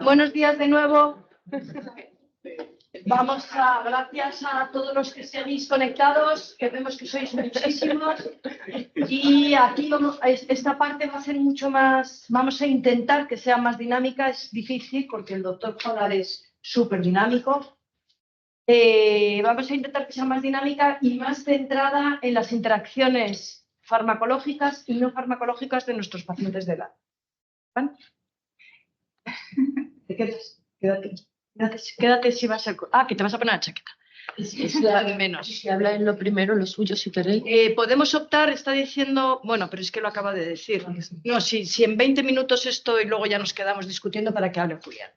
Buenos días de nuevo. Gracias a todos los que seguís conectados, que vemos que sois muchísimos. Y aquí esta parte va a ser mucho más, vamos a intentar que sea más dinámica, es difícil porque el doctor Jolar es súper dinámico. Vamos a intentar que sea más dinámica y más centrada en las interacciones farmacológicas y no farmacológicas de nuestros pacientes de edad. ¿Vale? ¿Te quedas? Quédate si vas a... Ah, que te vas a poner la chaqueta. Si habla en lo primero, lo suyo, si queréis. Podemos optar, está diciendo... Bueno, pero es que lo acaba de decir. No, si en 20 minutos esto y luego ya nos quedamos discutiendo para que hable Julián.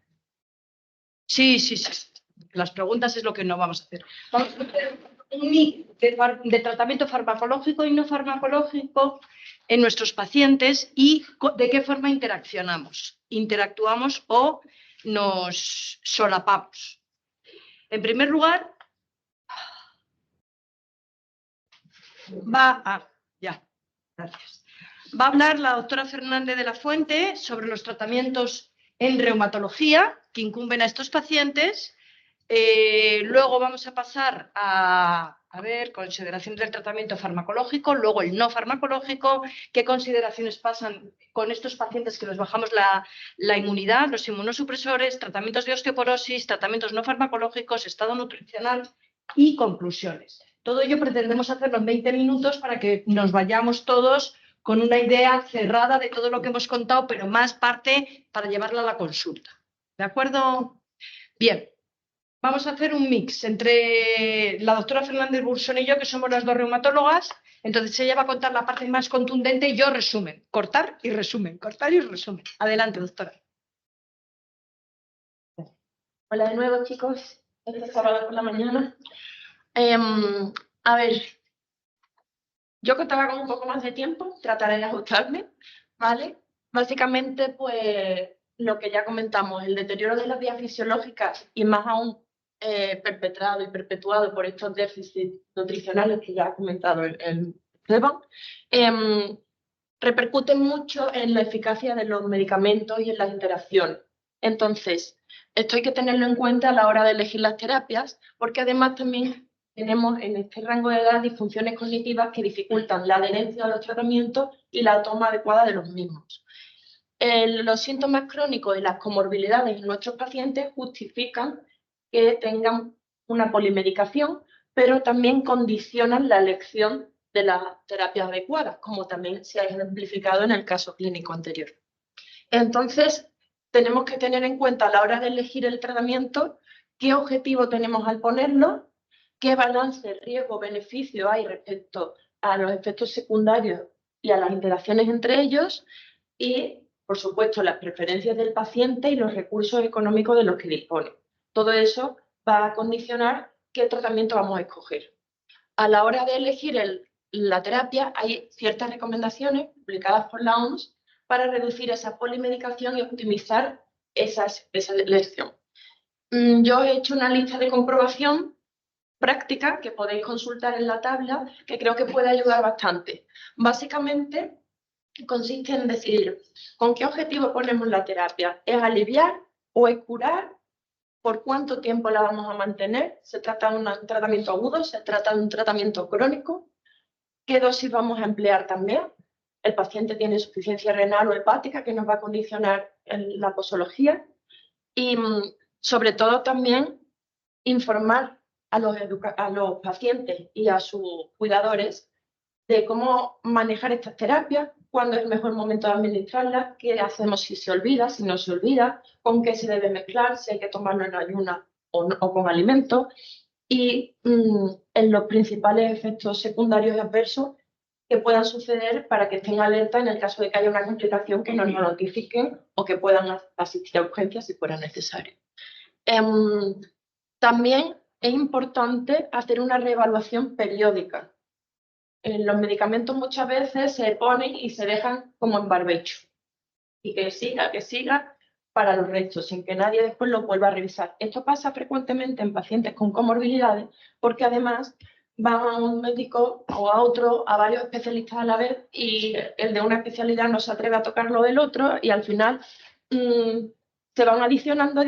Sí. Las preguntas es lo que no vamos a hacer. Vamos a hacer un mix de tratamiento farmacológico y no farmacológico en nuestros pacientes y de qué forma interactuamos o nos solapamos. En primer lugar, va a hablar la doctora Fernández de la Fuente sobre los tratamientos en reumatología que incumben a estos pacientes. Luego vamos a pasar a ver consideraciones del tratamiento farmacológico, luego el no farmacológico, qué consideraciones pasan con estos pacientes que les bajamos la inmunidad, los inmunosupresores, tratamientos de osteoporosis, tratamientos no farmacológicos, estado nutricional y conclusiones. Todo ello pretendemos hacerlo en 20 minutos para que nos vayamos todos con una idea cerrada de todo lo que hemos contado, pero más parte para llevarla a la consulta. ¿De acuerdo? Bien. Vamos a hacer un mix entre la doctora Fernández Bursón y yo, que somos las dos reumatólogas. Entonces ella va a contar la parte más contundente y yo resumen. Cortar y resumen, cortar y resumen. Adelante, doctora. Hola de nuevo, chicos. Este sábado por la mañana. A ver, yo contaba con un poco más de tiempo, trataré de ajustarme, ¿vale? Básicamente, pues, lo que ya comentamos, el deterioro de las vías fisiológicas y más aún perpetrado y perpetuado por estos déficits nutricionales que ya ha comentado el Esteban, repercuten mucho en la eficacia de los medicamentos y en las interacciones. Entonces, esto hay que tenerlo en cuenta a la hora de elegir las terapias, porque además también tenemos en este rango de edad disfunciones cognitivas que dificultan la adherencia a los tratamientos y la toma adecuada de los mismos. Los síntomas crónicos y las comorbilidades en nuestros pacientes justifican que tengan una polimedicación, pero también condicionan la elección de las terapias adecuadas, como también se ha ejemplificado en el caso clínico anterior. Entonces, tenemos que tener en cuenta a la hora de elegir el tratamiento qué objetivo tenemos al ponerlo, qué balance riesgo-beneficio hay respecto a los efectos secundarios y a las interacciones entre ellos y, por supuesto, las preferencias del paciente y los recursos económicos de los que dispone. Todo eso va a condicionar qué tratamiento vamos a escoger. A la hora de elegir la terapia hay ciertas recomendaciones publicadas por la OMS para reducir esa polimedicación y optimizar esa elección. Yo he hecho una lista de comprobación práctica que podéis consultar en la tabla, que creo que puede ayudar bastante. Básicamente consiste en decidir con qué objetivo ponemos la terapia. ¿Es aliviar o es curar? ¿Por cuánto tiempo la vamos a mantener? ¿Se trata de un tratamiento agudo? ¿Se trata de un tratamiento crónico? ¿Qué dosis vamos a emplear también? ¿El paciente tiene insuficiencia renal o hepática que nos va a condicionar la posología? Y sobre todo también informar a los pacientes y a sus cuidadores de cómo manejar estas terapias, cuándo es el mejor momento de administrarlas, qué hacemos si se olvida, si no se olvida, con qué se debe mezclar, si hay que tomarlo en ayunas o con alimentos, y en los principales efectos secundarios y adversos que puedan suceder para que estén alerta en el caso de que haya una complicación que nos lo notifiquen o que puedan asistir a urgencias si fuera necesario. También es importante hacer una reevaluación periódica. Los medicamentos muchas veces se ponen y se dejan como en barbecho. Y que siga para los restos, sin que nadie después lo vuelva a revisar. Esto pasa frecuentemente en pacientes con comorbilidades, porque además van a un médico o a otro, a varios especialistas a la vez, y el de una especialidad no se atreve a tocar lo del otro, y al final se van adicionando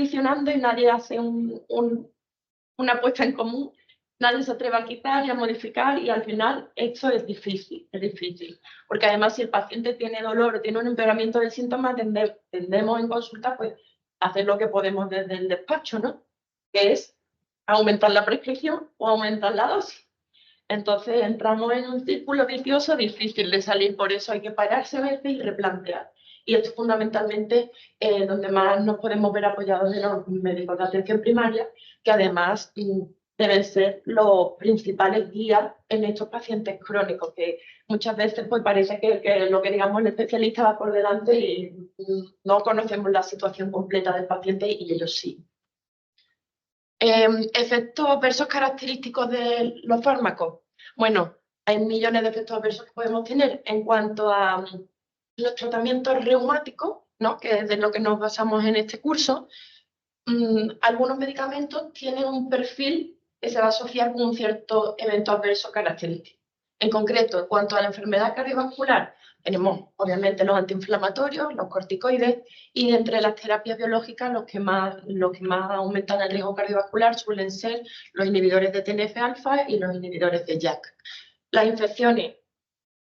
y nadie hace una apuesta en común, nadie se atreve a quitar y a modificar, y al final esto es difícil, porque además si el paciente tiene dolor o tiene un empeoramiento del síntoma, tendemos en consulta pues a hacer lo que podemos desde el despacho, ¿no? Que es aumentar la prescripción o aumentar la dosis. Entonces entramos en un círculo vicioso difícil de salir, por eso hay que pararse a veces y replantear. Y esto es fundamentalmente donde más nos podemos ver apoyados de los médicos de atención primaria, que además deben ser los principales guías en estos pacientes crónicos, que muchas veces pues parece que lo que digamos el especialista va por delante y no conocemos la situación completa del paciente y ellos sí. Efectos adversos característicos de los fármacos. Bueno, hay millones de efectos adversos que podemos tener en cuanto a los tratamientos reumáticos, ¿no? Que es de lo que nos basamos en este curso. Algunos medicamentos tienen un perfil que se va a asociar con un cierto evento adverso característico. En concreto, en cuanto a la enfermedad cardiovascular, tenemos obviamente los antiinflamatorios, los corticoides, y entre las terapias biológicas los que más aumentan el riesgo cardiovascular suelen ser los inhibidores de TNF-alfa y los inhibidores de JAK. Las infecciones,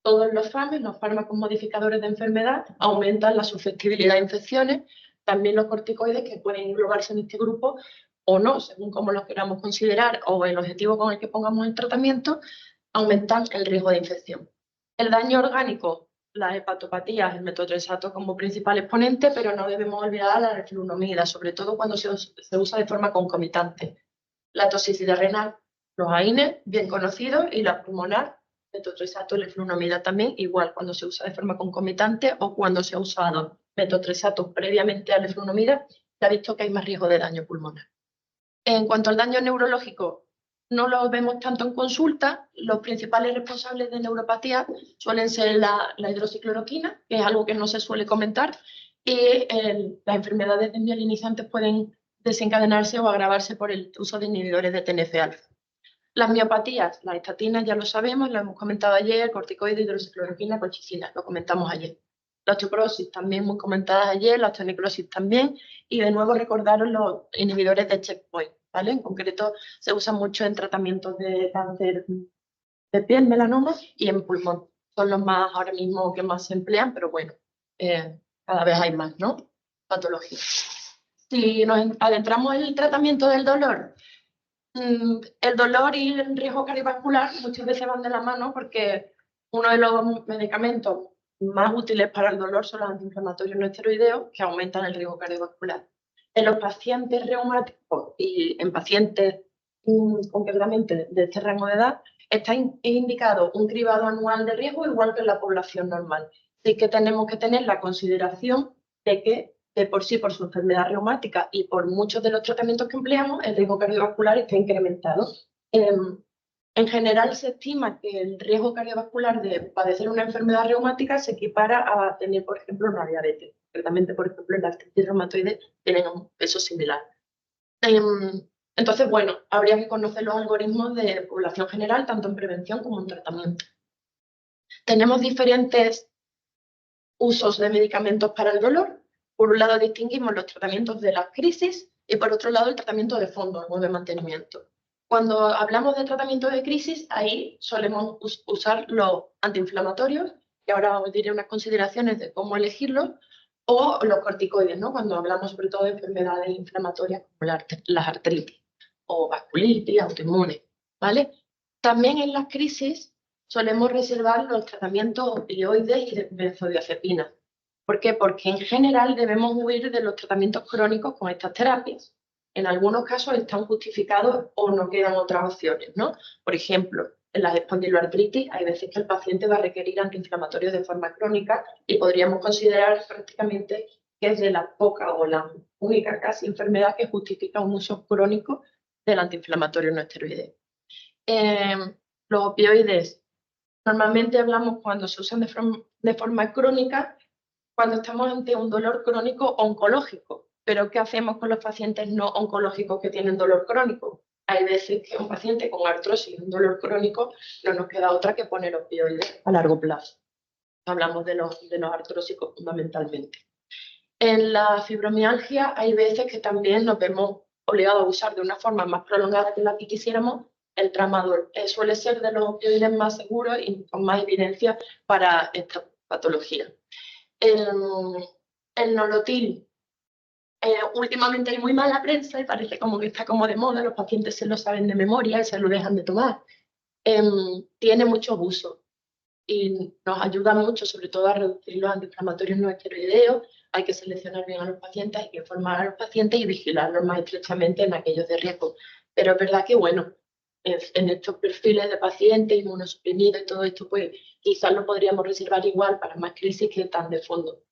todos los FAMES, los fármacos modificadores de enfermedad, aumentan la susceptibilidad a infecciones. También los corticoides, que pueden englobarse en este grupo o no, según cómo los queramos considerar o el objetivo con el que pongamos el tratamiento, aumentan el riesgo de infección. El daño orgánico, las hepatopatías, el metotrexato como principal exponente, pero no debemos olvidar la reflunomida, sobre todo cuando se usa de forma concomitante. La toxicidad renal, los AINES, bien conocidos, y la pulmonar, metotrexato y leflunomida también, igual cuando se usa de forma concomitante o cuando se ha usado metotrexato previamente a leflunomida, se ha visto que hay más riesgo de daño pulmonar. En cuanto al daño neurológico, no lo vemos tanto en consulta. Los principales responsables de neuropatía suelen ser la hidroxicloroquina, que es algo que no se suele comentar, y las enfermedades desmielinizantes pueden desencadenarse o agravarse por el uso de inhibidores de TNF-alfa. Las miopatías, las estatinas ya lo sabemos, lo hemos comentado ayer, corticoides, hidroxicloroquina, colchicina, lo comentamos ayer. La osteoporosis también muy comentadas ayer, la osteonecrosis también, y de nuevo recordaros los inhibidores de checkpoint, ¿vale? En concreto se usan mucho en tratamientos de cáncer de piel, melanoma, y en pulmón. Son los más ahora mismo que más se emplean, pero bueno, cada vez hay más, ¿no? Patologías. Si nos adentramos en el tratamiento del dolor, el dolor y el riesgo cardiovascular muchas veces van de la mano, porque uno de los medicamentos más útiles para el dolor son los antiinflamatorios no esteroideos, que aumentan el riesgo cardiovascular. En los pacientes reumáticos y en pacientes concretamente de este rango de edad, está indicado un cribado anual de riesgo igual que en la población normal. Así que tenemos que tener la consideración de que de por sí, por su enfermedad reumática y por muchos de los tratamientos que empleamos, el riesgo cardiovascular está incrementado. En general se estima que el riesgo cardiovascular de padecer una enfermedad reumática se equipara a tener, por ejemplo, una diabetes. Concretamente, por ejemplo, la artritis reumatoide tienen un peso similar. Entonces, bueno, habría que conocer los algoritmos de población general, tanto en prevención como en tratamiento. Tenemos diferentes usos de medicamentos para el dolor. Por un lado distinguimos los tratamientos de las crisis y por otro lado el tratamiento de fondo, algo de mantenimiento. Cuando hablamos de tratamiento de crisis, ahí solemos usar los antiinflamatorios, y ahora os diré unas consideraciones de cómo elegirlos, o los corticoides, ¿no? Cuando hablamos sobre todo de enfermedades inflamatorias como las artritis o vasculitis, autoinmunes, ¿vale? También en las crisis solemos reservar los tratamientos opioides y de benzodiazepinas. ¿Por qué? Porque en general debemos huir de los tratamientos crónicos con estas terapias. En algunos casos están justificados o no quedan otras opciones, ¿no? Por ejemplo, en las espondiloartritis hay veces que el paciente va a requerir antiinflamatorios de forma crónica y podríamos considerar prácticamente que es de la poca o la única casi enfermedad que justifica un uso crónico del antiinflamatorio no esteroideo. Los opioides normalmente hablamos cuando se usan de forma crónica, cuando estamos ante un dolor crónico oncológico. Pero ¿qué hacemos con los pacientes no oncológicos que tienen dolor crónico? hay veces que un paciente con artrosis y un dolor crónico no nos queda otra que poner opioides a largo plazo. Hablamos de los artrósicos fundamentalmente. En la fibromialgia hay veces que también nos vemos obligados a usar de una forma más prolongada que la que quisiéramos el tramadol. Suele ser de los opioides más seguros y con más evidencia para esta patología. El nolotil, últimamente hay muy mala prensa y parece como que está como de moda, los pacientes se lo saben de memoria y se lo dejan de tomar. Tiene mucho uso y nos ayuda mucho, sobre todo a reducir los antiinflamatorios no esteroideos. Hay que seleccionar bien a los pacientes, hay que informar a los pacientes y vigilarlos más estrechamente en aquellos de riesgo. Pero es verdad que, bueno, en estos perfiles de pacientes inmunosuprimidos y todo esto, pues quizás lo podríamos reservar igual para más crisis que tan de fondo.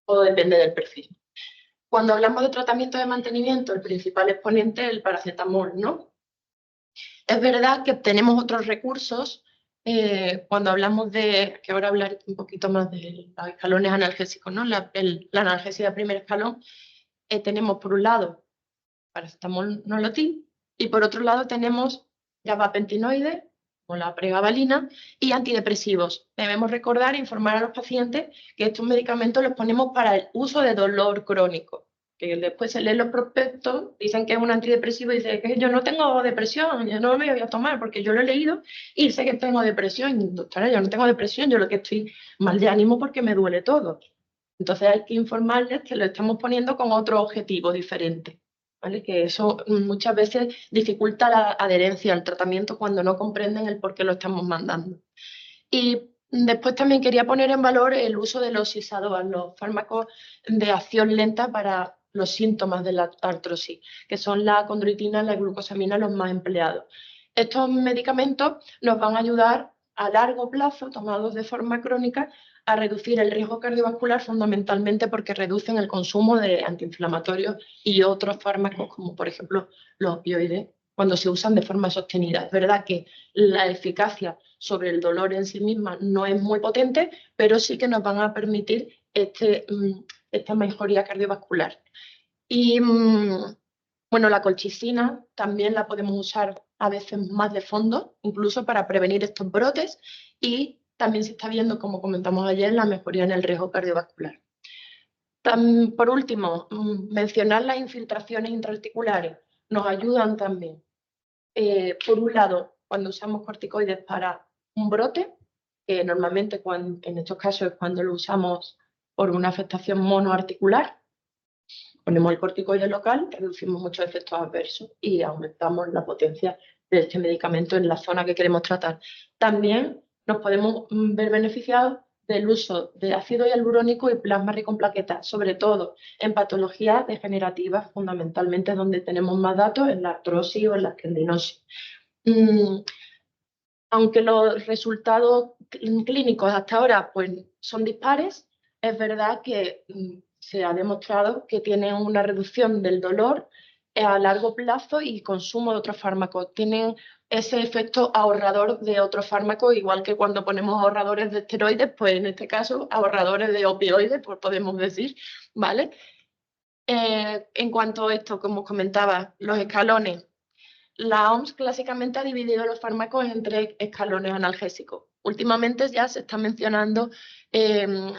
Todo depende del perfil. Cuando hablamos de tratamiento de mantenimiento, el principal exponente es el paracetamol, ¿no? Es verdad que tenemos otros recursos cuando hablamos de, que ahora hablaré un poquito más de los escalones analgésicos, ¿no? La analgesia de primer escalón, tenemos por un lado paracetamol nolotil y por otro lado tenemos gabapentinoides, como la pregabalina, y antidepresivos. Debemos recordar e informar a los pacientes que estos medicamentos los ponemos para el uso de dolor crónico, que después se leen los prospectos, dicen que es un antidepresivo y dicen que yo no tengo depresión, yo no me voy a tomar porque yo lo he leído y sé que tengo depresión. Doctora, yo no tengo depresión, yo lo que estoy mal de ánimo porque me duele todo. Entonces hay que informarles que lo estamos poniendo con otro objetivo diferente. ¿Vale? Que eso muchas veces dificulta la adherencia al tratamiento cuando no comprenden el por qué lo estamos mandando. Y después también quería poner en valor el uso de los SISADOAS, los fármacos de acción lenta para los síntomas de la artrosis, que son la condroitina y la glucosamina los más empleados. Estos medicamentos nos van a ayudar a largo plazo, tomados de forma crónica, a reducir el riesgo cardiovascular fundamentalmente porque reducen el consumo de antiinflamatorios y otros fármacos como por ejemplo los opioides cuando se usan de forma sostenida. Es verdad que la eficacia sobre el dolor en sí misma no es muy potente, pero sí que nos van a permitir esta mejoría cardiovascular. Y bueno, la colchicina también la podemos usar a veces más de fondo, incluso para prevenir estos brotes, y también se está viendo, como comentamos ayer, la mejoría en el riesgo cardiovascular. Por último, mencionar las infiltraciones intraarticulares nos ayudan también. Por un lado, cuando usamos corticoides para un brote, que normalmente en estos casos es cuando lo usamos por una afectación monoarticular, ponemos el corticoide local, reducimos muchos efectos adversos y aumentamos la potencia de este medicamento en la zona que queremos tratar. También nos podemos ver beneficiados del uso de ácido hialurónico y plasma rico en plaquetas, sobre todo en patologías degenerativas, fundamentalmente donde tenemos más datos, en la artrosis o en la esclerosis. Aunque los resultados clínicos hasta ahora pues, son dispares, es verdad que se ha demostrado que tienen una reducción del dolor a largo plazo y consumo de otros fármacos. Tienen ese efecto ahorrador de otros fármacos, igual que cuando ponemos ahorradores de esteroides, pues en este caso ahorradores de opioides, pues podemos decir, ¿vale? En cuanto a esto, como comentaba, los escalones. La OMS clásicamente ha dividido los fármacos en 3 escalones analgésicos. Últimamente ya se está mencionando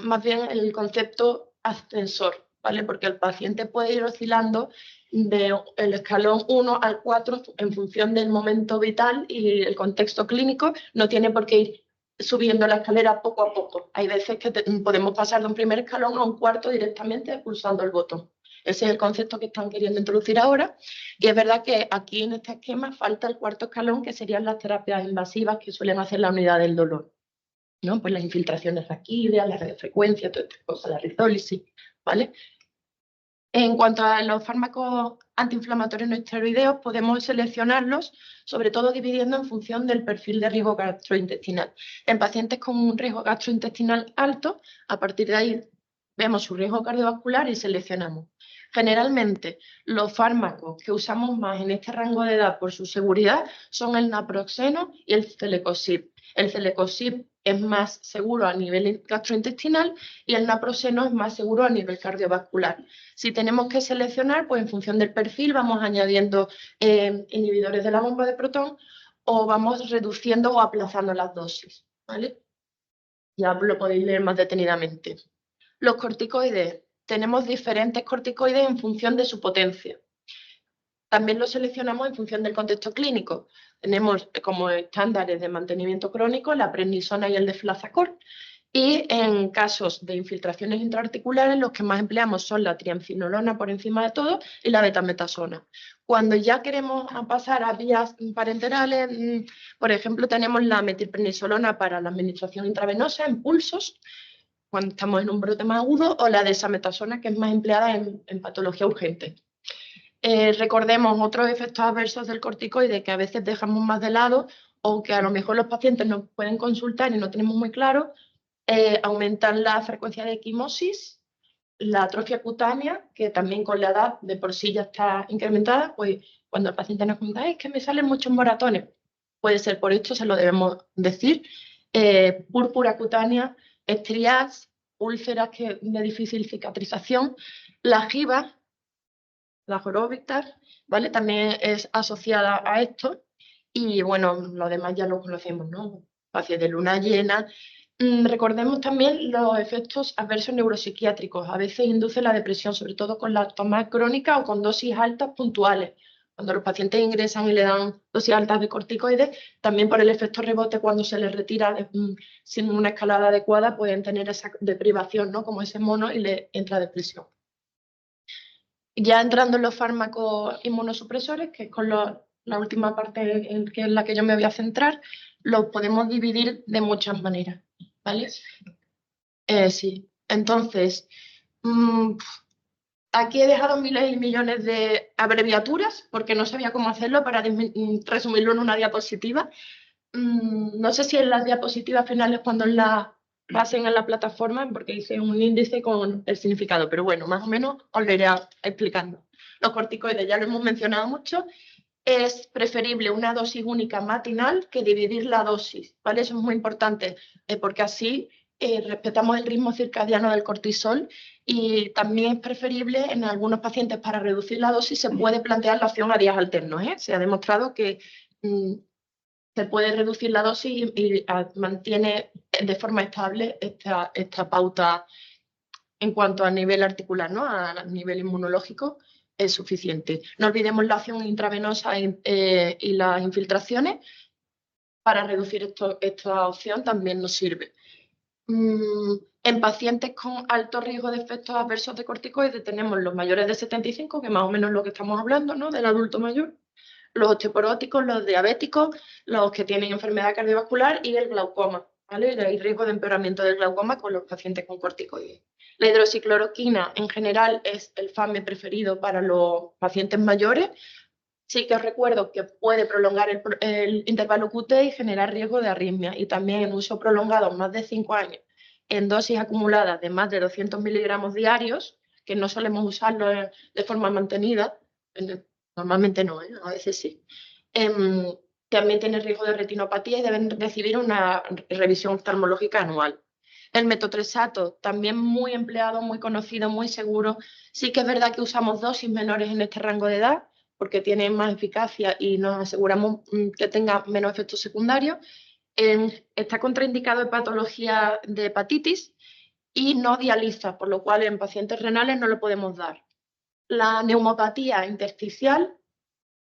más bien el concepto ascensor, ¿vale? Porque el paciente puede ir oscilando del escalón 1 al 4 en función del momento vital y el contexto clínico. No tiene por qué ir subiendo la escalera poco a poco. Hay veces que podemos pasar de un primer escalón a un cuarto directamente pulsando el botón. Ese es el concepto que están queriendo introducir ahora. Y es verdad que aquí en este esquema falta el cuarto escalón, que serían las terapias invasivas que suelen hacer la unidad del dolor, ¿no? Pues las infiltraciones raquídeas, la radiofrecuencia, todas estas cosas, la rizólisis, ¿vale? En cuanto a los fármacos antiinflamatorios no esteroideos, podemos seleccionarlos, sobre todo dividiendo en función del perfil de riesgo gastrointestinal. En pacientes con un riesgo gastrointestinal alto, a partir de ahí vemos su riesgo cardiovascular y seleccionamos. Generalmente, los fármacos que usamos más en este rango de edad por su seguridad son el naproxeno y el celecoxib. El celecoxib es más seguro a nivel gastrointestinal y el naproxeno es más seguro a nivel cardiovascular. Si tenemos que seleccionar, pues en función del perfil vamos añadiendo inhibidores de la bomba de protón o vamos reduciendo o aplazando las dosis, ¿vale? Ya lo podéis leer más detenidamente. Los corticoides. Tenemos diferentes corticoides en función de su potencia. También los seleccionamos en función del contexto clínico. Tenemos como estándares de mantenimiento crónico la prednisona y el deflazacort. Y en casos de infiltraciones intraarticulares, los que más empleamos son la triamcinolona por encima de todo y la betametasona. Cuando ya queremos pasar a vías parenterales, por ejemplo, tenemos la metilprednisolona para la administración intravenosa en pulsos, cuando estamos en un brote más agudo, o la desametasona, que es más empleada en patología urgente. Recordemos otros efectos adversos del corticoide que a veces dejamos más de lado o que a lo mejor los pacientes nos pueden consultar y no tenemos muy claro. Aumentan la frecuencia de equimosis, la atrofia cutánea, que también con la edad de por sí ya está incrementada, pues cuando el paciente nos comenta, es que me salen muchos moratones, puede ser por esto, se lo debemos decir. Púrpura cutánea, estrías, úlceras de difícil cicatrización, la giba, la jorobitas, ¿vale? También es asociada a esto. Y bueno, lo demás ya lo conocemos, ¿no? Facies de luna llena. Recordemos también los efectos adversos neuropsiquiátricos. A veces induce la depresión, sobre todo con la toma crónica o con dosis altas puntuales. Cuando los pacientes ingresan y le dan dosis altas de corticoides, también por el efecto rebote, cuando se les retira sin una escalada adecuada, pueden tener esa deprivación, ¿no? Como ese mono y le entra depresión. Ya entrando en los fármacos inmunosupresores, que es con la última parte que es la que yo me voy a centrar, los podemos dividir de muchas maneras, ¿vale? Sí. Entonces, aquí he dejado miles y millones de abreviaturas porque no sabía cómo hacerlo para resumirlo en una diapositiva. No sé si en las diapositivas finales cuando las pasen en la plataforma, porque hice un índice con el significado, pero bueno, más o menos os lo iré explicando. Los corticoides ya lo hemos mencionado mucho. Es preferible una dosis única matinal que dividir la dosis, ¿vale? Eso es muy importante porque así respetamos el ritmo circadiano del cortisol y también es preferible en algunos pacientes para reducir la dosis se puede plantear la opción a días alternos, ¿eh? Se ha demostrado que se puede reducir la dosis y mantiene de forma estable esta pauta en cuanto a nivel articular, ¿no? A nivel inmunológico es suficiente. No olvidemos la acción intravenosa y las infiltraciones. Para reducir esta opción también nos sirve. En pacientes con alto riesgo de efectos adversos de corticoides tenemos los mayores de 75, que más o menos es lo que estamos hablando, ¿no? Del adulto mayor. Los osteoporóticos, los diabéticos, los que tienen enfermedad cardiovascular y el glaucoma, ¿vale? Hay riesgo de empeoramiento del glaucoma con los pacientes con corticoides. La hidroxicloroquina en general es el FAME preferido para los pacientes mayores. Sí que os recuerdo que puede prolongar el intervalo QT y generar riesgo de arritmia y también en uso prolongado más de 5 años en dosis acumuladas de más de 200 miligramos diarios, que no solemos usarlo de forma mantenida, normalmente no, a veces sí. También tiene riesgo de retinopatía y deben recibir una revisión oftalmológica anual. El metotrexato, también muy empleado, muy conocido, muy seguro. Sí que es verdad que usamos dosis menores en este rango de edad, porque tiene más eficacia y nos aseguramos que tenga menos efectos secundarios. Está contraindicado en patología de hepatitis y no dializa, por lo cual en pacientes renales no lo podemos dar. La neumopatía intersticial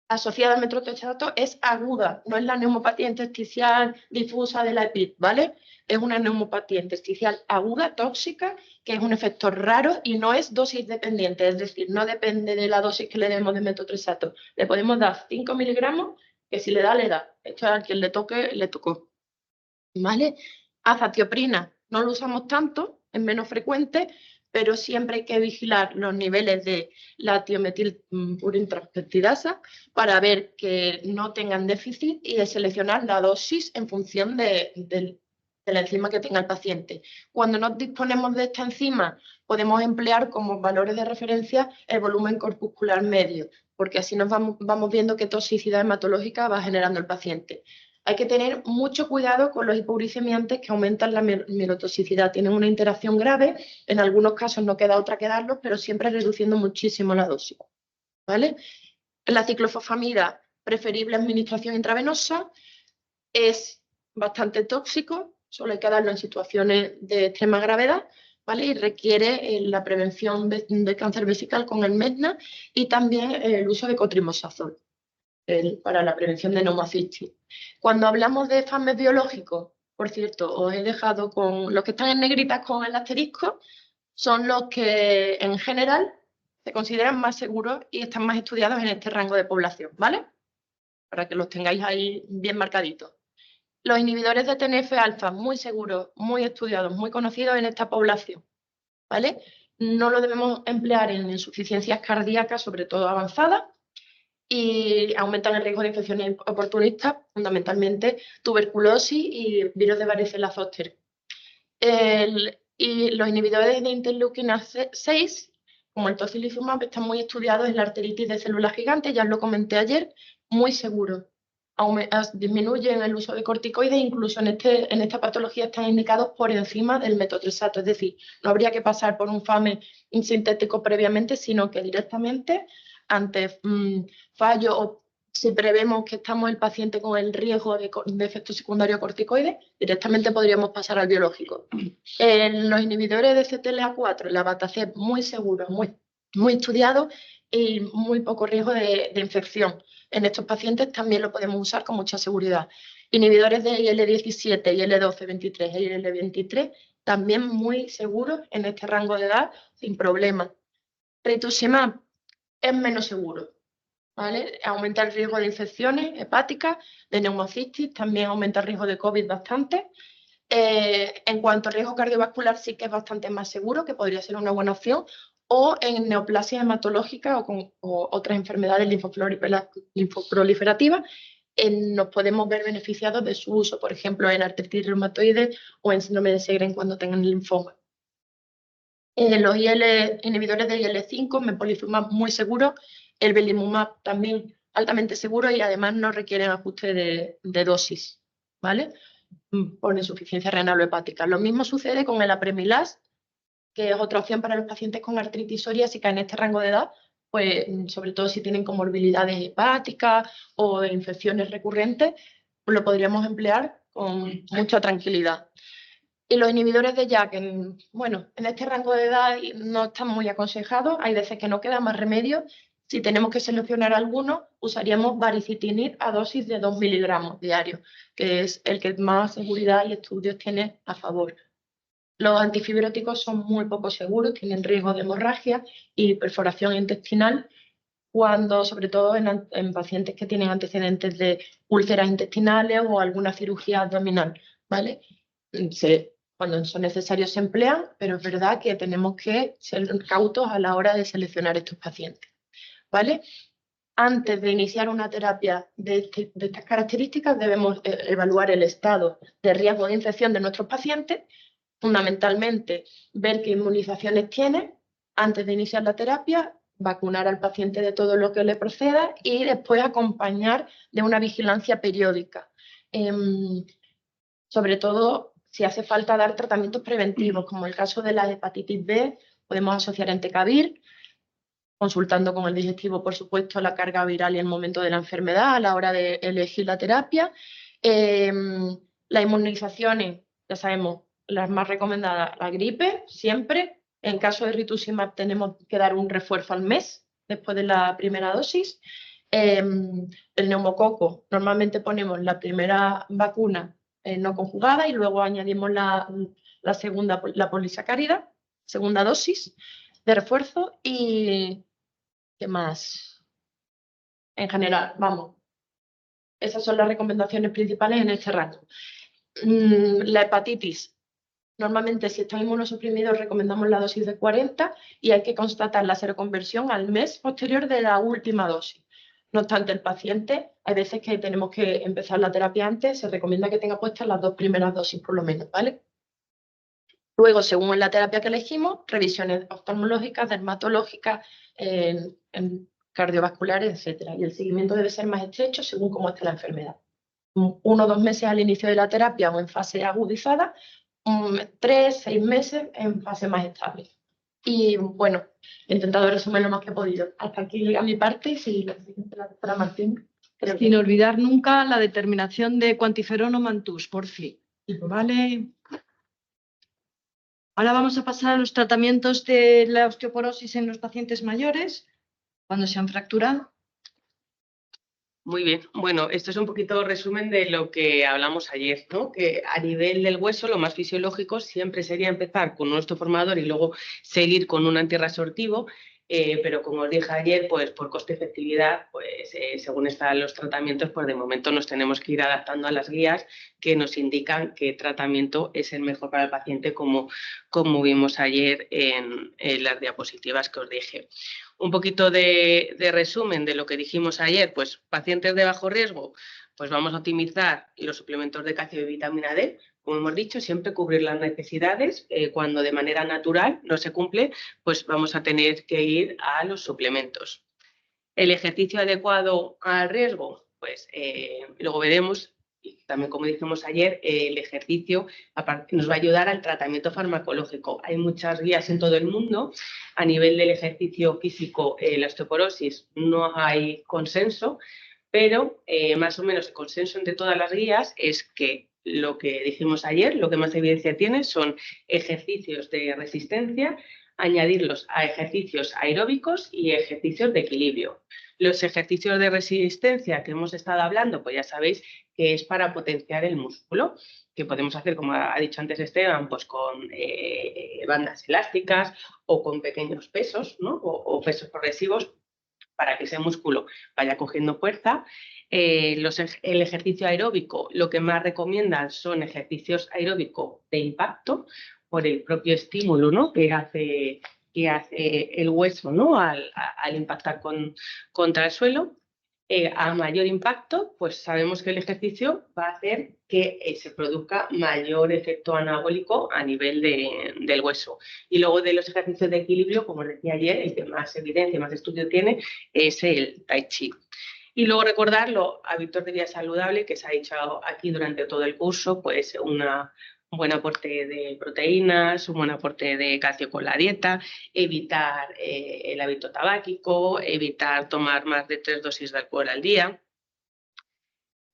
asociada al metotrexato es aguda, no es la neumopatía intersticial difusa de la EPID, ¿vale? Es una neumopatía intersticial aguda, tóxica, que es un efecto raro y no es dosis dependiente, es decir, no depende de la dosis que le demos de metotrexato. Le podemos dar 5 miligramos, que si le da, le da. Esto a quien le toque, le tocó. ¿Vale? Azatioprina, no lo usamos tanto, es menos frecuente, pero siempre hay que vigilar los niveles de la tiometilpurintraspeptidasa para ver que no tengan déficit y de seleccionar la dosis en función de la enzima que tenga el paciente. Cuando no disponemos de esta enzima, podemos emplear como valores de referencia el volumen corpuscular medio, porque así nos vamos viendo qué toxicidad hematológica va generando el paciente. Hay que tener mucho cuidado con los hipoglicemiantes que aumentan la mielotoxicidad. Tienen una interacción grave, en algunos casos no queda otra que darlos, pero siempre reduciendo muchísimo la dosis, ¿vale? La ciclofosfamida, preferible administración intravenosa, es bastante tóxico, solo hay que darlo en situaciones de extrema gravedad, ¿vale? Y requiere la prevención de cáncer vesical con el MEDNA y también el uso de cotrimosazol para la prevención de neumocistis. Cuando hablamos de FAMES biológicos, por cierto, os he dejado con los que están en negritas con el asterisco, son los que en general se consideran más seguros y están más estudiados en este rango de población, ¿vale? Para que los tengáis ahí bien marcaditos. Los inhibidores de TNF-alfa, muy seguros, muy estudiados, muy conocidos en esta población, ¿vale? No lo debemos emplear en insuficiencias cardíacas, sobre todo avanzadas, y aumentan el riesgo de infecciones oportunistas, fundamentalmente tuberculosis y virus de varicela zoster. Y los inhibidores de interleuquina 6, como el tocilizumab, están muy estudiados en la arteritis de células gigantes, ya os lo comenté ayer, muy seguros. Disminuyen el uso de corticoides, incluso en esta patología están indicados por encima del metotrexato, es decir, no habría que pasar por un FAME sintético previamente, sino que directamente ante fallo o si prevemos que estamos el paciente con el riesgo de efecto secundario a corticoides, directamente podríamos pasar al biológico. Los inhibidores de CTLA4, la Batacep, muy seguros, muy estudiados y muy poco riesgo de infección. En estos pacientes también lo podemos usar con mucha seguridad. Inhibidores de IL-17, IL-12, 23 e IL-23, también muy seguros en este rango de edad, sin problema. Rituximab es menos seguro, ¿vale? Aumenta el riesgo de infecciones hepáticas, de neumocistis, también aumenta el riesgo de COVID bastante. En cuanto al riesgo cardiovascular, sí que es bastante más seguro, que podría ser una buena opción, o en neoplasia hematológica o otras enfermedades linfoproliferativas, nos podemos ver beneficiados de su uso, por ejemplo, en artritis reumatoide o en síndrome de Sjögren cuando tengan linfoma. Los inhibidores de IL-5, mepolizumab muy seguros, el belimumab también altamente seguro y además no requieren ajuste de dosis, ¿vale? Por insuficiencia renal o hepática. Lo mismo sucede con el apremilast, que es otra opción para los pacientes con artritis psoriásica en este rango de edad, pues sobre todo si tienen comorbilidades hepáticas o infecciones recurrentes, pues lo podríamos emplear con mucha tranquilidad. Y los inhibidores de JAK, en este rango de edad no están muy aconsejados, hay veces que no queda más remedio. Si tenemos que seleccionar alguno, usaríamos baricitinib a dosis de 2 miligramos diarios, que es el que más seguridad y estudios tiene a favor. Los antifibróticos son muy poco seguros, tienen riesgo de hemorragia y perforación intestinal, sobre todo en pacientes que tienen antecedentes de úlceras intestinales o alguna cirugía abdominal, ¿vale? Cuando son necesarios se emplean, pero es verdad que tenemos que ser cautos a la hora de seleccionar estos pacientes, ¿vale? Antes de iniciar una terapia de estas características debemos evaluar el estado de riesgo de infección de nuestros pacientes, fundamentalmente ver qué inmunizaciones tiene antes de iniciar la terapia, vacunar al paciente de todo lo que le proceda y después acompañar de una vigilancia periódica. Sobre todo si hace falta dar tratamientos preventivos, como el caso de la hepatitis B, podemos asociar entecavir, consultando con el digestivo, por supuesto, la carga viral y el momento de la enfermedad a la hora de elegir la terapia. Las inmunizaciones, ya sabemos, las más recomendadas, la gripe, siempre. En caso de rituximab tenemos que dar un refuerzo al mes, después de la primera dosis. El neumococo, normalmente ponemos la primera vacuna no conjugada y luego añadimos la segunda, la polisacárida, segunda dosis de refuerzo. Y ¿qué más? En general, vamos. Esas son las recomendaciones principales en este rango. La hepatitis. Normalmente, si están inmunosuprimidos, recomendamos la dosis de 40 y hay que constatar la seroconversión al mes posterior de la última dosis. No obstante, el paciente, hay veces que tenemos que empezar la terapia antes, se recomienda que tenga puestas las 2 primeras dosis por lo menos, ¿vale? Luego, según la terapia que elegimos, revisiones oftalmológicas, dermatológicas, cardiovasculares, etc. Y el seguimiento debe ser más estrecho según cómo esté la enfermedad. 1 o 2 meses al inicio de la terapia o en fase agudizada, 3, 6 meses en fase más estable. Y bueno, he intentado resumir lo más que he podido. Hasta aquí llega mi parte y si la siguiente la doctora Martín. Sin olvidar nunca la determinación de cuantiferol o mantús, por fin. ¿Vale? Ahora vamos a pasar a los tratamientos de la osteoporosis en los pacientes mayores, cuando se han fracturado. Muy bien, bueno, esto es un poquito resumen de lo que hablamos ayer, ¿no? Que a nivel del hueso lo más fisiológico siempre sería empezar con un osteoformador y luego seguir con un antirresortivo, pero como os dije ayer, pues por coste-efectividad, pues según están los tratamientos, pues de momento nos tenemos que ir adaptando a las guías que nos indican qué tratamiento es el mejor para el paciente, como vimos ayer en las diapositivas que os dije. Un poquito de resumen de lo que dijimos ayer, pues pacientes de bajo riesgo, pues vamos a optimizar los suplementos de calcio y vitamina D, como hemos dicho, siempre cubrir las necesidades. Cuando de manera natural no se cumple, pues vamos a tener que ir a los suplementos. El ejercicio adecuado al riesgo, pues luego veremos. Y también, como dijimos ayer, el ejercicio nos va a ayudar al tratamiento farmacológico. Hay muchas guías en todo el mundo. A nivel del ejercicio físico, la osteoporosis, no hay consenso, pero más o menos el consenso entre todas las guías es que lo que dijimos ayer, lo que más evidencia tiene son ejercicios de resistencia, añadirlos a ejercicios aeróbicos y ejercicios de equilibrio. Los ejercicios de resistencia que hemos estado hablando, pues ya sabéis que es para potenciar el músculo, que podemos hacer, como ha dicho antes Esteban, pues con bandas elásticas o con pequeños pesos, ¿no? o pesos progresivos para que ese músculo vaya cogiendo fuerza. El ejercicio aeróbico, lo que más recomiendan son ejercicios aeróbicos de impacto por el propio estímulo, ¿no? que hace el hueso, ¿no? al impactar contra el suelo. A mayor impacto, pues sabemos que el ejercicio va a hacer que se produzca mayor efecto anabólico a nivel del hueso. Y luego de los ejercicios de equilibrio, como os decía ayer, el que más evidencia, más estudio tiene es el Tai Chi. Y luego recordarlo, hábitos de vida saludable, que se ha dicho aquí durante todo el curso, pues un buen aporte de proteínas, un buen aporte de calcio con la dieta, evitar el hábito tabáquico, evitar tomar más de 3 dosis de alcohol al día.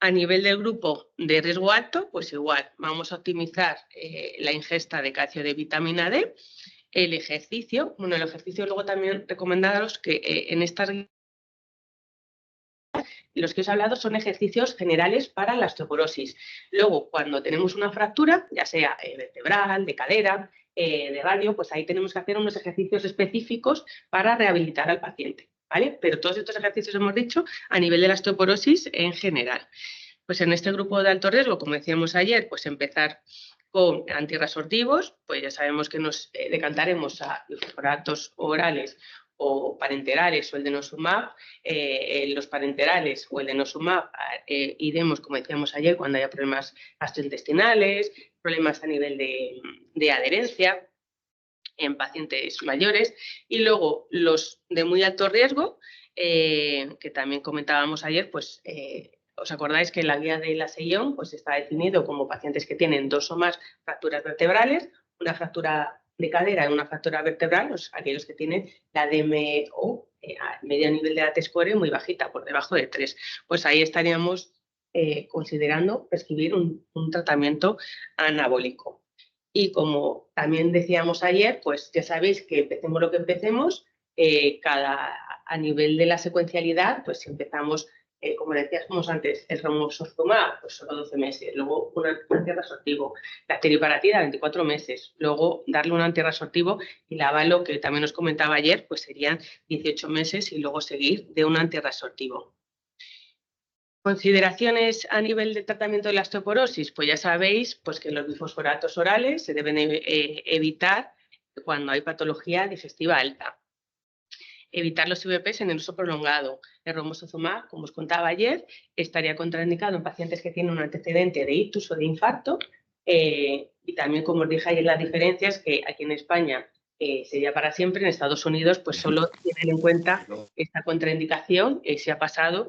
A nivel del grupo de riesgo alto, pues igual, vamos a optimizar la ingesta de calcio y de vitamina D, el ejercicio. Bueno, el ejercicio luego también recomendaros que en estas los que os he hablado son ejercicios generales para la osteoporosis. Luego, cuando tenemos una fractura, ya sea vertebral, de cadera, de radio, pues ahí tenemos que hacer unos ejercicios específicos para rehabilitar al paciente, ¿vale? Pero todos estos ejercicios hemos dicho a nivel de la osteoporosis en general. Pues en este grupo de alto riesgo, como decíamos ayer, pues empezar con antirresortivos, pues ya sabemos que nos decantaremos a fosforatos orales o parenterales o el denosumab. Los parenterales o el denosumab iremos, como decíamos ayer, cuando haya problemas gastrointestinales, problemas a nivel de adherencia en pacientes mayores. Y luego los de muy alto riesgo, que también comentábamos ayer, pues os acordáis que en la guía de la SEION pues está definido como pacientes que tienen 2 o más fracturas vertebrales, una fractura de cadera y una fractura vertebral, aquellos que tienen la DMO, medio nivel de la T-score muy bajita, por debajo de 3. Pues ahí estaríamos considerando prescribir un tratamiento anabólico. Y como también decíamos ayer, pues ya sabéis que empecemos lo que empecemos, a nivel de la secuencialidad, pues si empezamos, como decíamos antes, el romosozumab, pues solo 12 meses, luego un antirresortivo, la teriparatida 24 meses, luego darle un antirresortivo y la avalo, que también os comentaba ayer, pues serían 18 meses y luego seguir de un antirresortivo. Consideraciones a nivel de tratamiento de la osteoporosis, pues ya sabéis pues que los bifosforatos orales se deben evitar cuando hay patología digestiva alta. Evitar los IVPs en el uso prolongado. El romosozumab, como os contaba ayer, estaría contraindicado en pacientes que tienen un antecedente de ictus o de infarto. Y también, como os dije ayer, las diferencias que aquí en España sería para siempre, en Estados Unidos pues solo tienen en cuenta esta contraindicación se ha pasado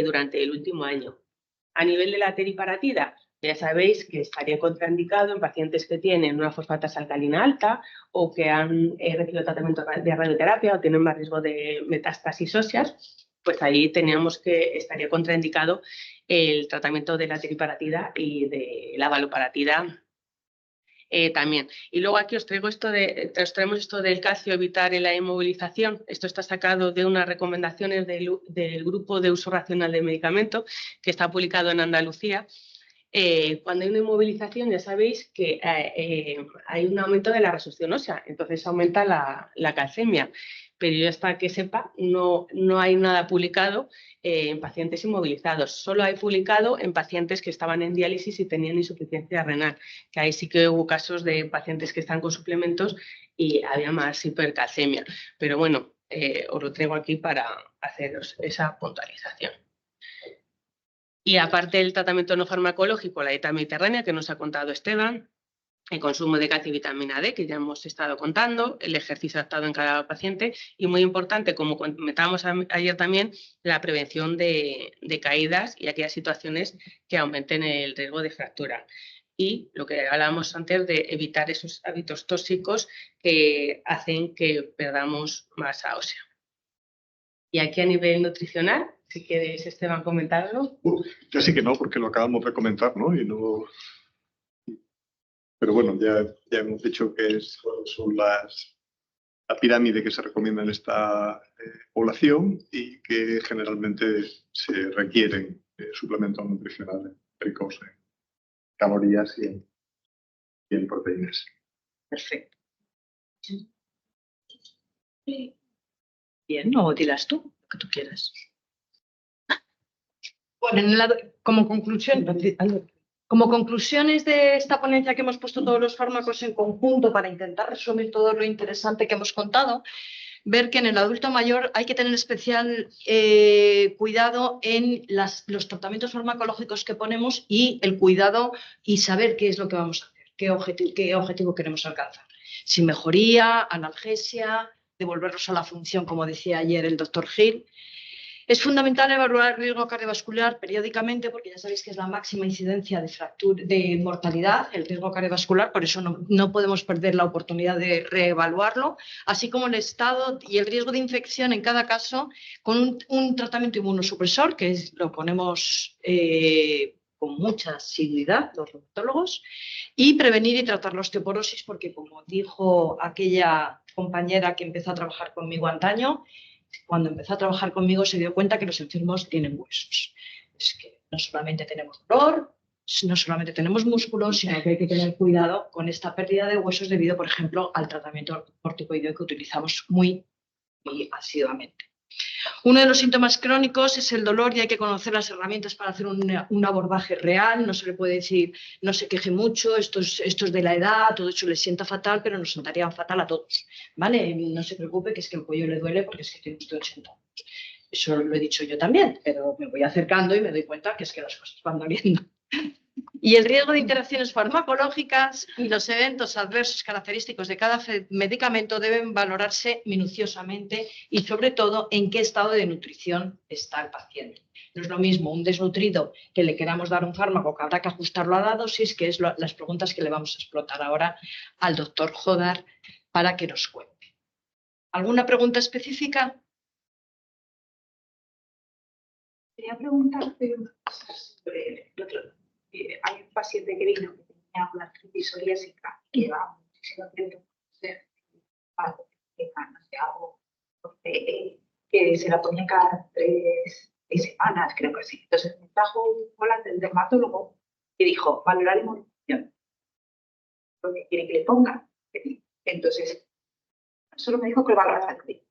durante el último año. A nivel de la teriparatida, ya sabéis que estaría contraindicado en pacientes que tienen una fosfatasa alcalina alta o que han recibido tratamiento de radioterapia o tienen más riesgo de metástasis óseas, pues ahí teníamos que estaría contraindicado el tratamiento de la teriparatida y de la valoparatida también. Y luego aquí os traemos esto del calcio, evitar la inmovilización. Esto está sacado de unas recomendaciones del Grupo de Uso Racional de Medicamentos, que está publicado en Andalucía. Cuando hay una inmovilización, ya sabéis que hay un aumento de la resorción ósea, entonces aumenta la calcemia. Pero yo, hasta que sepa, no hay nada publicado en pacientes inmovilizados. Solo hay publicado en pacientes que estaban en diálisis y tenían insuficiencia renal, que ahí sí que hubo casos de pacientes que están con suplementos y había más hipercalcemia. Pero bueno, os lo traigo aquí para haceros esa puntualización. Y aparte del tratamiento no farmacológico, la dieta mediterránea, que nos ha contado Esteban, el consumo de calcio y vitamina D, que ya hemos estado contando, el ejercicio adaptado en cada paciente y, muy importante, como comentábamos ayer también, la prevención de caídas y aquellas situaciones que aumenten el riesgo de fractura. Y lo que hablábamos antes de evitar esos hábitos tóxicos que hacen que perdamos masa ósea. Y aquí, a nivel nutricional, si quieres, Esteban, comentarlo. Casi que no, porque lo acabamos de comentar, ¿no? Pero bueno, ya hemos dicho que son la pirámide que se recomienda en esta población y que generalmente se requieren suplementos nutricionales ricos en calorías y en proteínas. Perfecto. Bien, o dirás tú, lo que tú quieras. Bueno, como conclusiones de esta ponencia, que hemos puesto todos los fármacos en conjunto para intentar resumir todo lo interesante que hemos contado, ver que en el adulto mayor hay que tener especial cuidado en los tratamientos farmacológicos que ponemos y el cuidado y saber qué es lo que vamos a hacer, qué objetivo queremos alcanzar. Si mejoría, analgesia, devolverlos a la función, como decía ayer el doctor Gil. Es fundamental evaluar el riesgo cardiovascular periódicamente, porque ya sabéis que es la máxima incidencia de mortalidad, el riesgo cardiovascular, por eso no podemos perder la oportunidad de reevaluarlo, así como el estado y el riesgo de infección en cada caso, con un tratamiento inmunosupresor, que lo ponemos con mucha asiduidad los reumatólogos, y prevenir y tratar la osteoporosis, porque, como dijo aquella compañera que empezó a trabajar conmigo antaño, cuando empezó a trabajar conmigo se dio cuenta que los enfermos tienen huesos. Es que no solamente tenemos dolor, no solamente tenemos músculos, sino que hay que tener cuidado con esta pérdida de huesos debido, por ejemplo, al tratamiento corticoideo que utilizamos muy asiduamente. Uno de los síntomas crónicos es el dolor y hay que conocer las herramientas para hacer un abordaje real. No se le puede decir, no se queje mucho, esto es de la edad, todo eso le sienta fatal, pero nos sentaría fatal a todos, ¿vale? No se preocupe, que es que el cuello le duele porque es que tiene usted 80 años. Eso lo he dicho yo también, pero me voy acercando y me doy cuenta que es que las cosas van doliendo. Y el riesgo de interacciones farmacológicas y los eventos adversos característicos de cada medicamento deben valorarse minuciosamente y, sobre todo, en qué estado de nutrición está el paciente. No es lo mismo un desnutrido que le queramos dar un fármaco que habrá que ajustarlo a la dosis, que es las preguntas que le vamos a explotar ahora al doctor Jodar para que nos cuente. ¿Alguna pregunta específica? Quería preguntarte sobre el otro. Hay un paciente que vino que tenía una artritis psoriásica que llevaba muchísimo tiempo que se la ponía cada 3 semanas, creo que sí. Entonces me trajo un volante del dermatólogo y dijo, valorar inmunización. Lo que quiere que le ponga. Entonces, solo me dijo que valorara el tiempo.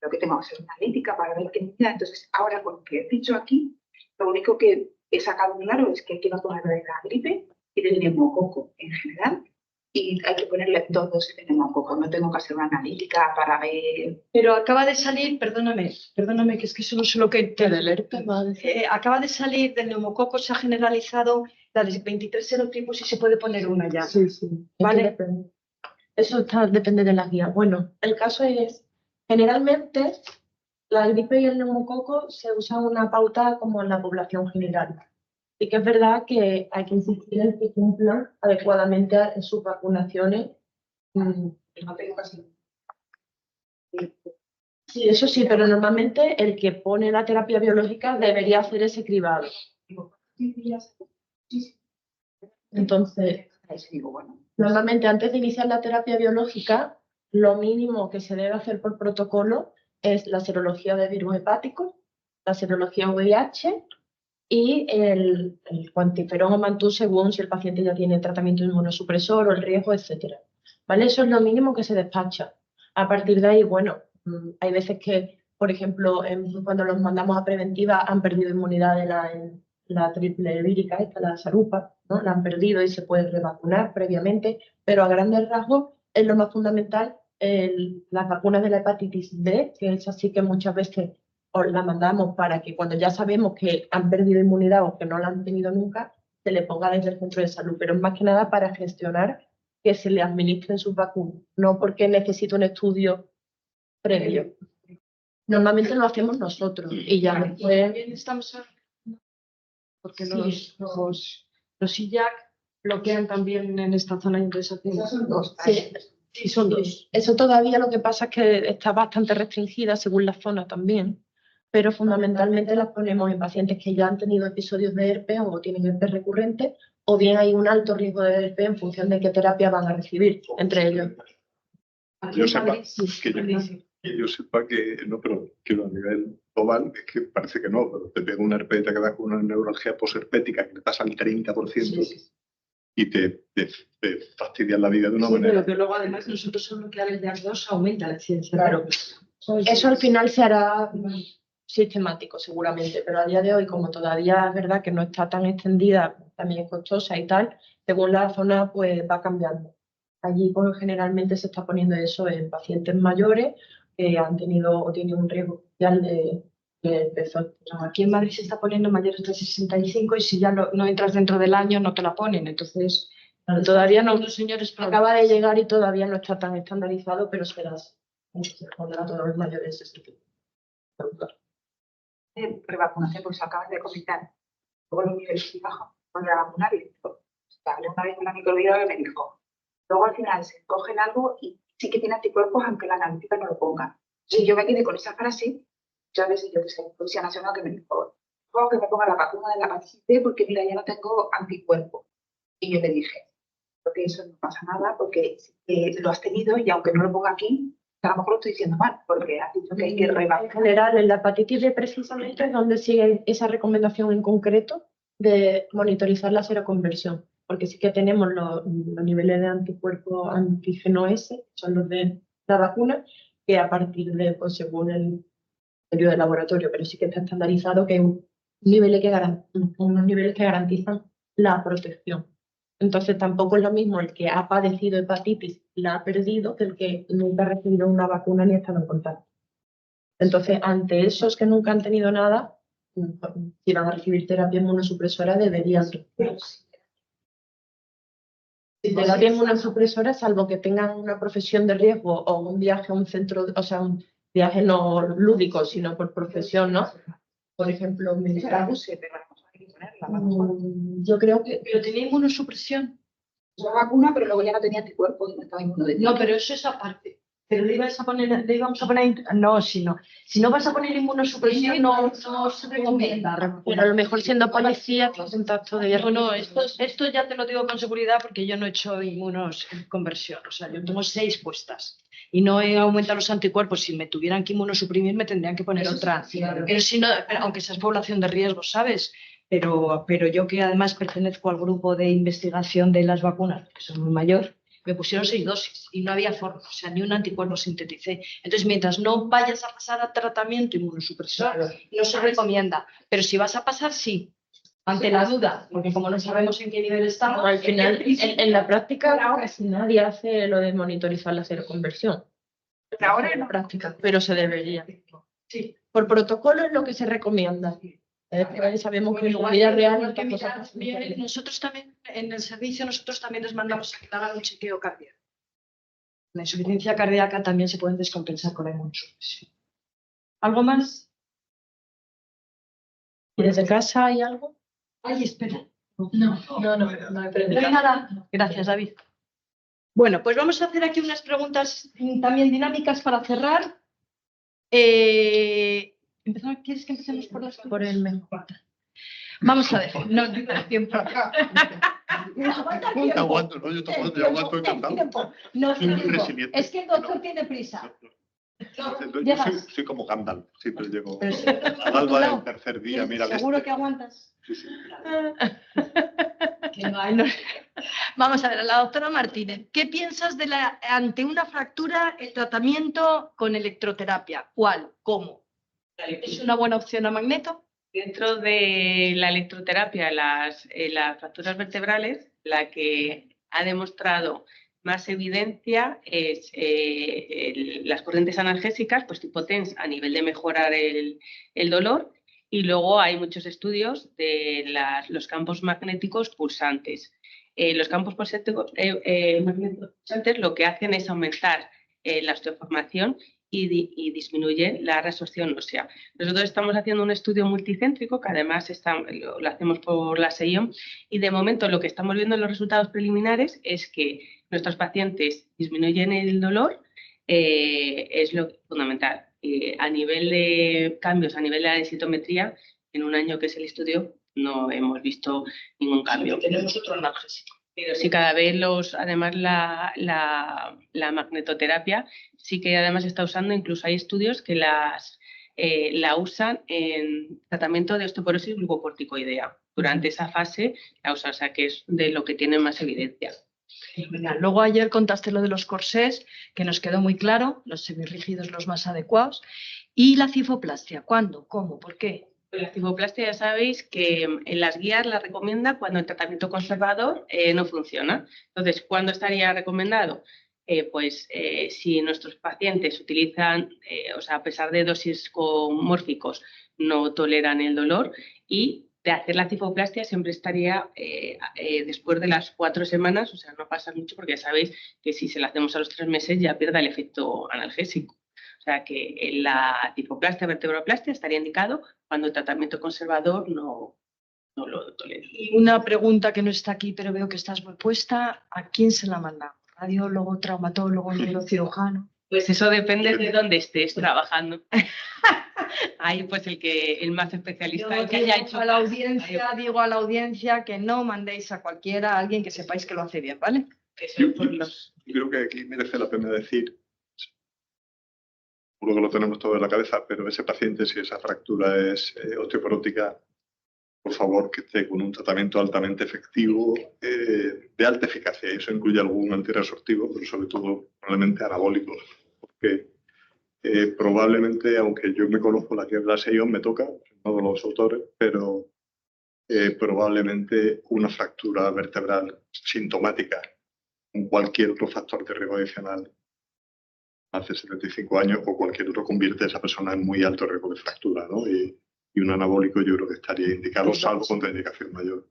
Lo que tengo que hacer una analítica para ver qué medida. Entonces, ahora con lo que he dicho aquí, lo único que he sacado claro es que hay que vacunar de la gripe y del neumococo en general, y hay que ponerle todos el neumococo. No tengo que hacer una analítica para ver. Pero acaba de salir, perdóname, que es que eso no sé lo que te acaba de salir del neumococo, se ha generalizado la de 23 serotipos y se puede poner una ya. Sí, sí. ¿Vale? Eso depende de la guía. Bueno, el caso es, generalmente, La gripe y el neumococo se usa una pauta como en la población general. Sí que es verdad que hay que insistir en que cumplan adecuadamente en sus vacunaciones. No tengo casi. Sí, eso sí, pero normalmente el que pone la terapia biológica debería hacer ese cribado. Entonces, Digo, bueno, normalmente antes de iniciar la terapia biológica, lo mínimo que se debe hacer por protocolo es la serología de virus hepático, la serología VIH y el cuantiferón o mantú según si el paciente ya tiene tratamiento inmunosupresor o el riesgo, etcétera. ¿Vale? Eso es lo mínimo que se despacha. A partir de ahí, bueno, hay veces que, por ejemplo, cuando los mandamos a preventiva han perdido inmunidad de la triple vírica, esta, la sarupa, ¿no? La han perdido y se puede revacunar previamente, pero a grandes rasgos es lo más fundamental las vacunas de la hepatitis B, que es así que muchas veces os la mandamos para que cuando ya sabemos que han perdido inmunidad o que no la han tenido nunca, se le ponga desde el centro de salud, pero es más que nada para gestionar que se le administren sus vacunas, no porque necesite un estudio previo. Normalmente lo hacemos nosotros y ya después... También estamos porque Sí. los IJAK bloquean también en esta zona de interesación. Sí. Sí, son dos. Eso todavía lo que pasa es que está bastante restringida según la zona también, pero fundamentalmente las ponemos en pacientes que ya han tenido episodios de herpes o tienen herpes recurrente, o bien hay un alto riesgo de herpes en función de qué terapia van a recibir, entre ellos. Aquí en Madrid, Que yo sepa que no, pero que a nivel global es que parece que no, pero te pega una herpes y te quedas con una neuralgia posherpética que te pasa al 30% y te fastidian la vida de una manera. Pero que luego además nosotros al bloquear el DAS2 aumenta la ciencia. Claro. Eso al final se hará sistemático seguramente, pero a día de hoy, como todavía es verdad que no está tan extendida, también es costosa y tal, según la zona pues va cambiando. Allí pues, generalmente se está poniendo eso en pacientes mayores que han tenido o tienen un riesgo especial de pezón. Aquí en Madrid se está poniendo mayores de 65 y si ya no entras dentro del año no te la ponen. Entonces, Todavía no, los señores acaba de llegar y todavía no está tan estandarizado, pero será así. Se pondrá a todos los mayores de 65. de revacunación, pues acabas de comentar. Luego los niveles y bajo cuando la vacunar y hablé una vez con la microbióloga que me dijo, luego al final se cogen algo y sí que tiene anticuerpos aunque la analítica no lo ponga. Y yo me quedé con esa frase, ya ves, yo que sé, Policía Nacional que me dijo, luego que me ponga la vacuna de la hepatitis B porque mira, ya no tengo anticuerpos. Y yo le dije, porque eso no pasa nada, porque lo has tenido y aunque no lo ponga aquí, a lo mejor lo estoy diciendo mal, porque has dicho que hay que En revacunar. general, en la hepatitis B precisamente es donde sigue esa recomendación en concreto de monitorizar la seroconversión, porque sí que tenemos los niveles de anticuerpos antígeno S, son los de la vacuna, que a partir de, pues según el periodo de laboratorio, pero sí que está estandarizado que hay unos niveles que garantizan la protección. Entonces tampoco es lo mismo el que ha padecido hepatitis y la ha perdido que el que nunca ha recibido una vacuna ni ha estado en contacto. Entonces, ante esos que nunca han tenido nada, si van a recibir terapia inmunosupresora, deberían recibirse. Terapia inmunosupresora, salvo que tengan una profesión de riesgo o un viaje a un centro, o sea, un viaje no lúdico, sino por profesión, ¿no? Por ejemplo, militar. Yo creo que Pero tenía inmunosupresión. La vacuna, pero luego ya no tenía anticuerpos y no estaba inmunodeprimido. No, pero eso es aparte. Pero le íbamos a poner, no, si no vas a poner inmunosupresión, no se recomienda. pero a lo mejor siendo policía, con contacto de No, esto ya te lo digo con seguridad porque yo no he hecho inmunoconversión. O sea, yo tengo 6 puestas y no he aumentado los anticuerpos. Si me tuvieran que inmunosuprimir, me tendrían que poner otra. Claro. Pero si no, aunque seas población de riesgo, ¿sabes? Pero yo que además pertenezco al grupo de investigación de las vacunas, que soy muy mayor, me pusieron 6 dosis y no había forma, o sea, ni un anticuerpo sinteticé. Entonces, mientras no vayas a pasar a tratamiento inmunosupresor, Claro. no se recomienda. Pero si vas a pasar, sí, ante la duda, porque como no sabemos en qué nivel estamos, al final, en la práctica, casi nadie hace lo de monitorizar la seroconversión. Pero ahora En la no. práctica, pero se debería. sí. Por protocolo es lo que se recomienda. Después sabemos que en la vida real Igual que estas mirar cosas bien, nosotros también, en el servicio, nosotros también les mandamos a que hagan un chequeo cardíaco. La insuficiencia cardíaca también se pueden descompensar con la inmunosupresión. ¿Algo más? ¿Y desde casa hay algo? Ay, espera. No hay pero No hay nada. Gracias, David. Bueno, pues vamos a hacer aquí unas preguntas también dinámicas para cerrar. ¿Quieres que empecemos por las por el mejor. Vamos a ver, no tengo tiempo. Yo aguanto, ¿no? Yo aguanto encantado. No, Soy muy resiliente. es que el doctor tiene prisa. Yo soy como Gandalf, siempre llego Pero sí, al alba del tercer día. Mira, ¿seguro que aguantas? Sí, sí. Que no hay, no. Vamos a ver, a la doctora Martínez, ¿qué piensas de ante una fractura el tratamiento con electroterapia? ¿Cuál? ¿Cómo? ¿Es una buena opción a magneto? Dentro de la electroterapia, las fracturas vertebrales, la que ha demostrado más evidencia es las corrientes analgésicas, pues tipo TENS, a nivel de mejorar el dolor. Y luego hay muchos estudios de los campos magnéticos pulsantes. Los campos magnéticos pulsantes lo que hacen es aumentar la osteoformación y disminuye la resorción ósea. Nosotros estamos haciendo un estudio multicéntrico que además lo hacemos por la SEIOM y de momento lo que estamos viendo en los resultados preliminares es que nuestros pacientes disminuyen el dolor, es lo fundamental. A nivel de cambios, a nivel de la densitometría, en un año que es el estudio no hemos visto ningún cambio. Tenemos otro analgésico. Pero sí, cada vez además la magnetoterapia sí que además está usando, incluso hay estudios que la usan en tratamiento de osteoporosis glucocorticoidea. Durante esa fase la usan, o sea que es de lo que tiene más evidencia. Luego ayer contaste lo de los corsés, que nos quedó muy claro, los semirrígidos los más adecuados. ¿Y la cifoplastia? ¿Cuándo? ¿Cómo? ¿Por qué? La cifoplastia ya sabéis que en las guías la recomienda cuando el tratamiento conservador no funciona. Entonces, ¿cuándo estaría recomendado? Si nuestros pacientes utilizan, a pesar de dosis con mórficos, no toleran el dolor y de hacer la cifoplastia siempre estaría después de las 4 semanas, o sea, no pasa mucho porque ya sabéis que si se la hacemos a los 3 meses ya pierde el efecto analgésico. O sea que la cifoplastia, vertebroplastia estaría indicado cuando el tratamiento conservador no lo tolera. Y una pregunta que no está aquí, pero veo que estás muy puesta, ¿a quién se la manda? ¿Radiólogo, traumatólogo, neurocirujano? Pues eso depende de dónde estés trabajando. Ahí pues el más especialista. Yo digo a la audiencia que no mandéis a cualquiera, a alguien que sepáis que lo hace bien, ¿vale? Yo creo que aquí merece la pena decir, seguro que lo tenemos todo en la cabeza, pero ese paciente, si esa fractura es osteoporótica, por favor que esté con un tratamiento altamente efectivo, de alta eficacia. Eso incluye algún antirresortivo, pero sobre todo probablemente anabólicos, porque probablemente, aunque yo me conozco la que es la SEIOM, me toca, no de los autores, pero probablemente una fractura vertebral sintomática con cualquier otro factor de riesgo adicional hace 75 años o cualquier otro convierte a esa persona en muy alto riesgo de fractura, ¿no? Y un anabólico yo creo que estaría indicado, salvo contraindicación mayor.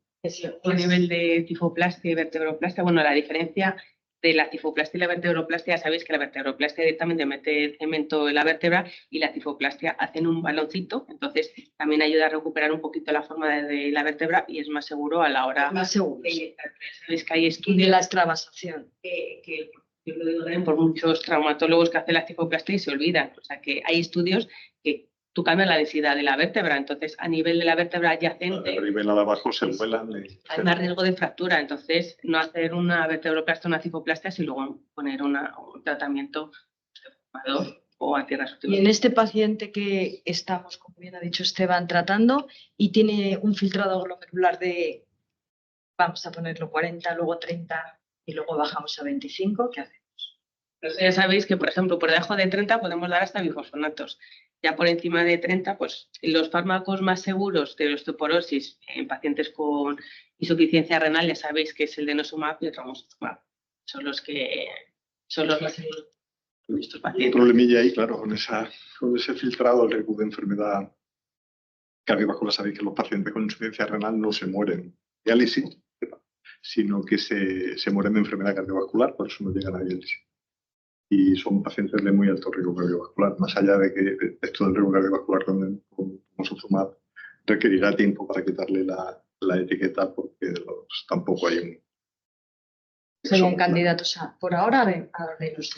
A nivel de cifoplastia y vertebroplastia, bueno, la diferencia de la cifoplastia y la vertebroplastia, ya sabéis que la vertebroplastia directamente mete el cemento en la vértebra y la cifoplastia hacen un baloncito, entonces también ayuda a recuperar un poquito la forma de la vértebra y es más seguro a la hora más seguro. Sabéis que hay Y estudios de la extravasación. que yo lo digo también por muchos traumatólogos que hacen la cifoplastia y se olvidan, o sea que hay estudios que tú cambias la densidad de la vértebra, entonces a nivel de la vértebra adyacente De arriba y de abajo se vuelan. hay más riesgo de fractura, entonces no hacer una vertebroplastia o una cifoplastia, sino luego poner un tratamiento o antirresortivo. Y en este paciente que estamos, como bien ha dicho Esteban, tratando y tiene un filtrado glomerular de, vamos a ponerlo 40, luego 30 y luego bajamos a 25, ¿qué hacemos? Entonces ya sabéis que, por ejemplo, por debajo de 30 podemos dar hasta bifosfonatos. Ya por encima de 30, pues los fármacos más seguros de osteoporosis en pacientes con insuficiencia renal, ya sabéis que es el denosumab y el ramos-sumab. Son los más seguros de estos Hay un pacientes. problemilla ahí, claro, con ese filtrado de enfermedad cardiovascular. Sabéis que los pacientes con insuficiencia renal no se mueren de diálisis, sino que se mueren de enfermedad cardiovascular, por eso no llegan a diálisis. y son pacientes de muy alto riesgo cardiovascular, más allá de que esto del riesgo cardiovascular con osozumab requerirá tiempo para quitarle la etiqueta, porque tampoco hay un... Serían candidatos por ahora a Venus.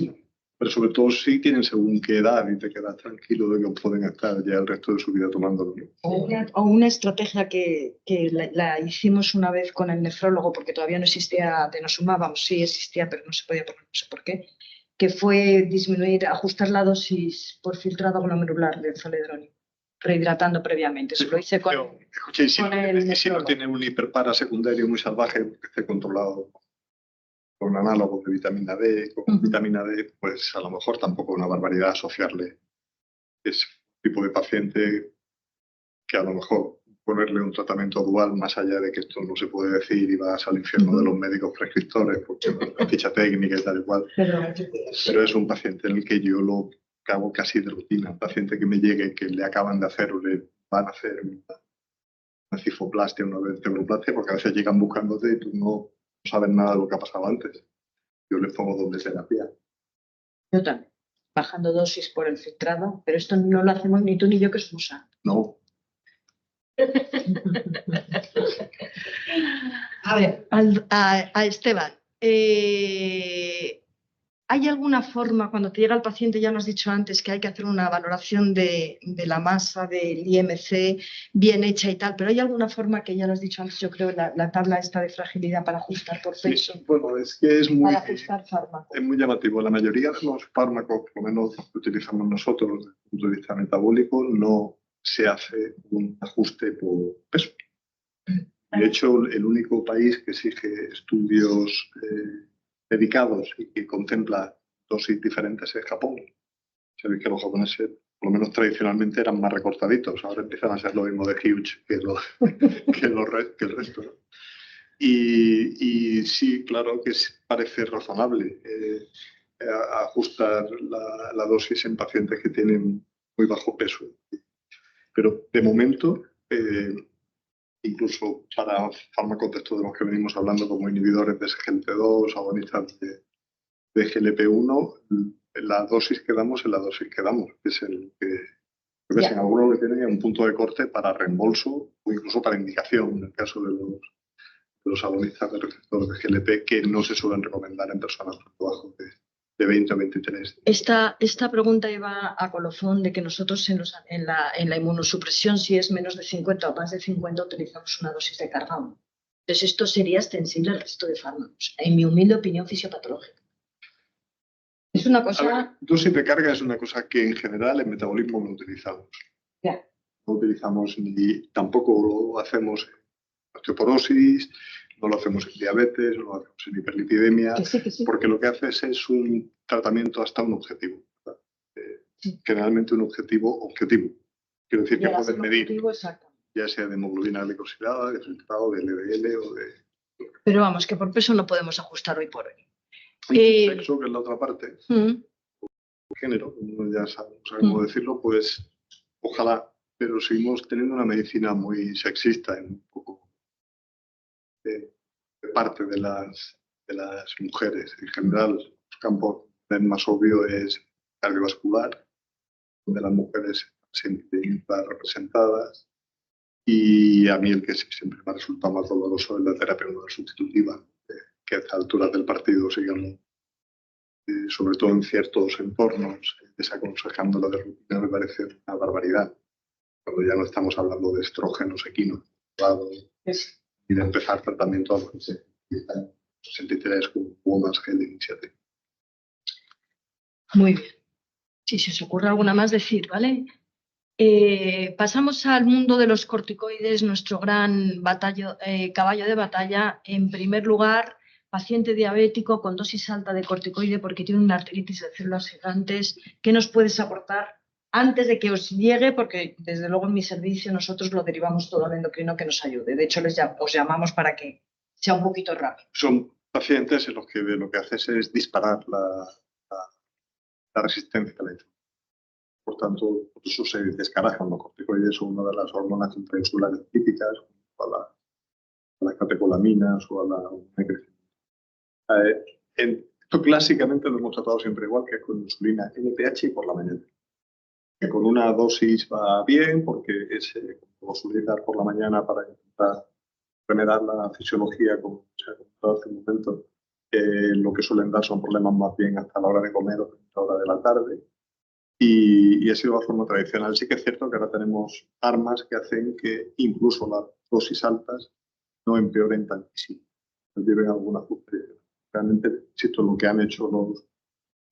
Pero sobre todo si tienen según qué edad y te quedas tranquilo de que pueden estar ya el resto de su vida tomándolo, ¿no? O una estrategia que la hicimos una vez con el nefrólogo, porque todavía no existía denosumab, vamos, sí existía, pero no se podía poner, no sé por qué, que fue ajustar la dosis por filtrado glomerular del zoledronio, rehidratando previamente. Eso lo hice con el si no nefrólogo. tiene un hiperpara secundario muy salvaje, que esté controlado con análogos de vitamina D, con vitamina D, pues a lo mejor tampoco es una barbaridad asociarle ese tipo de paciente, que a lo mejor ponerle un tratamiento dual, más allá de que esto no se puede decir y vas al infierno de los médicos prescriptores, porque la ficha técnica y tal y cual, pero es un paciente en el que yo lo hago casi de rutina. Un paciente que me llegue, que le acaban de hacer o le van a hacer una cifoplastia, una vertebroplastia, porque a veces llegan buscándote y tú no sabes nada de lo que ha pasado antes. Yo les pongo doble terapia. Yo también, bajando dosis por el filtrado, pero esto no lo hacemos ni tú ni yo, que somos sanos. No. A ver, a Esteban, ¿hay alguna forma, cuando te llega el paciente, ya lo has dicho antes, que hay que hacer una valoración de la masa, del IMC bien hecha y tal, pero hay alguna forma, que ya lo has dicho antes, yo creo, la tabla esta de fragilidad para ajustar por peso? Sí, bueno, es que es muy, para ajustar fármacos. Es muy llamativo. La mayoría de los fármacos, por lo menos que utilizamos nosotros desde el punto de vista metabólico, no se hace un ajuste por peso. De hecho, el único país que exige estudios dedicados y que contempla dosis diferentes es Japón. Sabéis que los japoneses, por lo menos tradicionalmente, eran más recortaditos. Ahora empiezan a ser lo mismo de huge que el resto, ¿no? Y sí, claro que parece razonable ajustar la dosis en pacientes que tienen muy bajo peso. Pero de momento, incluso para fármacos de estos de los que venimos hablando, como inhibidores de SGLT2, agonistas de GLP-1, la dosis que damos es la dosis que damos, que es el que en algunos le tienen un punto de corte para reembolso o incluso para indicación, en el caso de los agonistas de receptor de GLP, que no se suelen recomendar en personas por debajo de 20 o 23. Esta pregunta iba a colofón de que nosotros en la inmunosupresión, si es menos de 50 o más de 50, utilizamos una dosis de carga 1. Entonces, esto sería extensible al resto de fármacos, en mi humilde opinión fisiopatológica. Es una cosa... Dosis de carga es una cosa que en general en metabolismo no utilizamos. Yeah. No utilizamos ni tampoco lo hacemos en osteoporosis, no lo hacemos en diabetes, no lo hacemos en hiperlipidemia, que sí. Porque lo que haces es un tratamiento hasta un objetivo. Generalmente un objetivo. Quiero decir que puedes medir, ya sea de hemoglobina glicosilada, de filtrado, de LDL o de... Pero vamos, que por peso no podemos ajustar hoy por hoy. Sexo, que es la otra parte, género, ya sabemos cómo decirlo, pues ojalá, pero seguimos teniendo una medicina muy sexista en un poco de parte de las mujeres. En general, el campo más obvio es cardiovascular, donde las mujeres se entienden representadas, y a mí el que siempre me ha resultado más doloroso es la terapia hormonal sustitutiva, que a estas alturas del partido sigamos, sobre todo en ciertos entornos, desaconsejándola de rutina, me parece una barbaridad. Cuando ya no estamos hablando de estrógenos equinos y de empezar tratamiento a los 63 con Women's Health Initiative. Muy bien. Si se os ocurre alguna más, decir, ¿vale? Pasamos al mundo de los corticoides, nuestro gran caballo de batalla. En primer lugar, paciente diabético con dosis alta de corticoide porque tiene una arteritis de células gigantes. ¿Qué nos puedes aportar antes de que os llegue? Porque desde luego en mi servicio nosotros lo derivamos todo al endocrino que nos ayude. De hecho, os llamamos para que sea un poquito rápido. Son pacientes en los que lo que haces es disparar la resistencia a la insulina. Por tanto, por eso se descarajan. Los corticoides son una de las hormonas intrainsulares típicas, a las catecolaminas o a la Esto clásicamente lo hemos tratado siempre igual, que es con insulina NPH y por la mañana. Que con una dosis va bien, porque es como suele dar por la mañana para intentar remediar la fisiología, como se ha comentado hace un momento. Lo que suelen dar son problemas más bien hasta la hora de comer o hasta la hora de la tarde. Y ha sido la forma tradicional. Sí que es cierto que ahora tenemos armas que hacen que incluso las dosis altas no empeoren tantísimo, no lleven algún ajuste. Realmente, insisto, lo que han hecho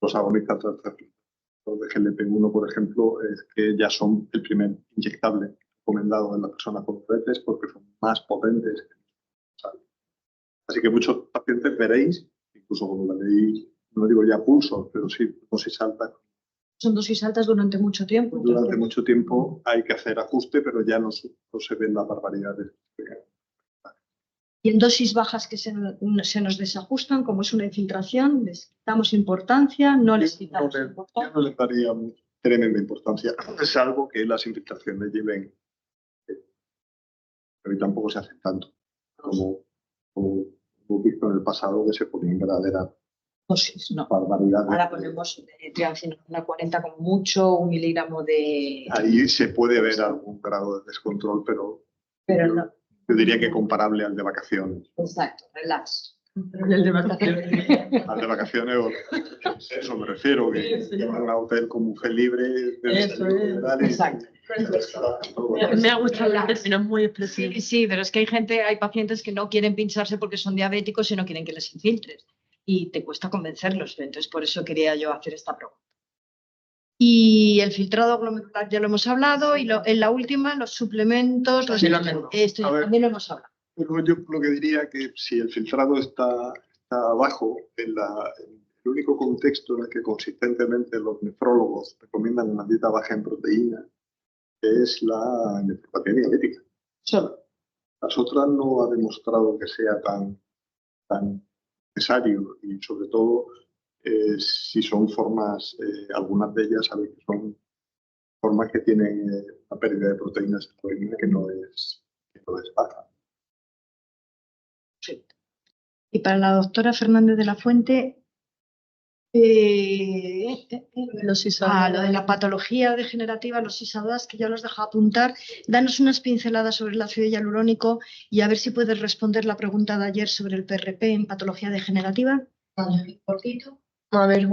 los agonistas los de GLP-1, por ejemplo, es que ya son el primer inyectable recomendado en la persona con diabetes porque son más potentes. Así que muchos pacientes veréis, incluso cuando la veis, no digo ya pulso, pero sí dosis alta. Son dosis altas durante mucho tiempo. Durante mucho tiempo hay que hacer ajuste, pero ya no se ven las barbaridades. Y en dosis bajas que se nos desajustan, como es una infiltración, les damos importancia, no les quitamos Yo importancia. no les daría tremenda importancia, salvo que las infiltraciones lleven, pero tampoco se hacen tanto, como hemos visto en el pasado, que se ponían verdaderas Dosis, no. barbaridades. Ahora ponemos triamcinolona 40 como mucho, 1 miligramo de... Ahí se puede ver algún grado de descontrol, pero no. yo diría que comparable al de vacaciones. Exacto, relax. El de vacaciones. Al de vacaciones, eso me refiero, que llevan a un hotel con buffet libre. Eso es. Exacto. Me ha gustado el término, es muy expresivo. Sí, pero es que hay pacientes que no quieren pincharse porque son diabéticos y no quieren que les infiltres. Y te cuesta convencerlos. Entonces, por eso quería yo hacer esta pregunta. Y el filtrado glomerular ya lo hemos hablado. Y en la última, los suplementos. Esto también lo hemos hablado. Pero yo lo que diría que si el filtrado está bajo, el único contexto en el que consistentemente los nefrólogos recomiendan una dieta baja en proteína es la nefropatía diabética. Solo. Las otras no ha demostrado que sea tan necesario y sobre todo si son formas, algunas de ellas saben que son formas que tienen una pérdida de proteínas en proteína que no es baja. Sí. Y para la doctora Fernández de la Fuente, lo de la patología degenerativa, los ISADAS, que ya los dejo apuntar, danos unas pinceladas sobre el ácido hialurónico y a ver si puedes responder la pregunta de ayer sobre el PRP en patología degenerativa. Cortito. A ver,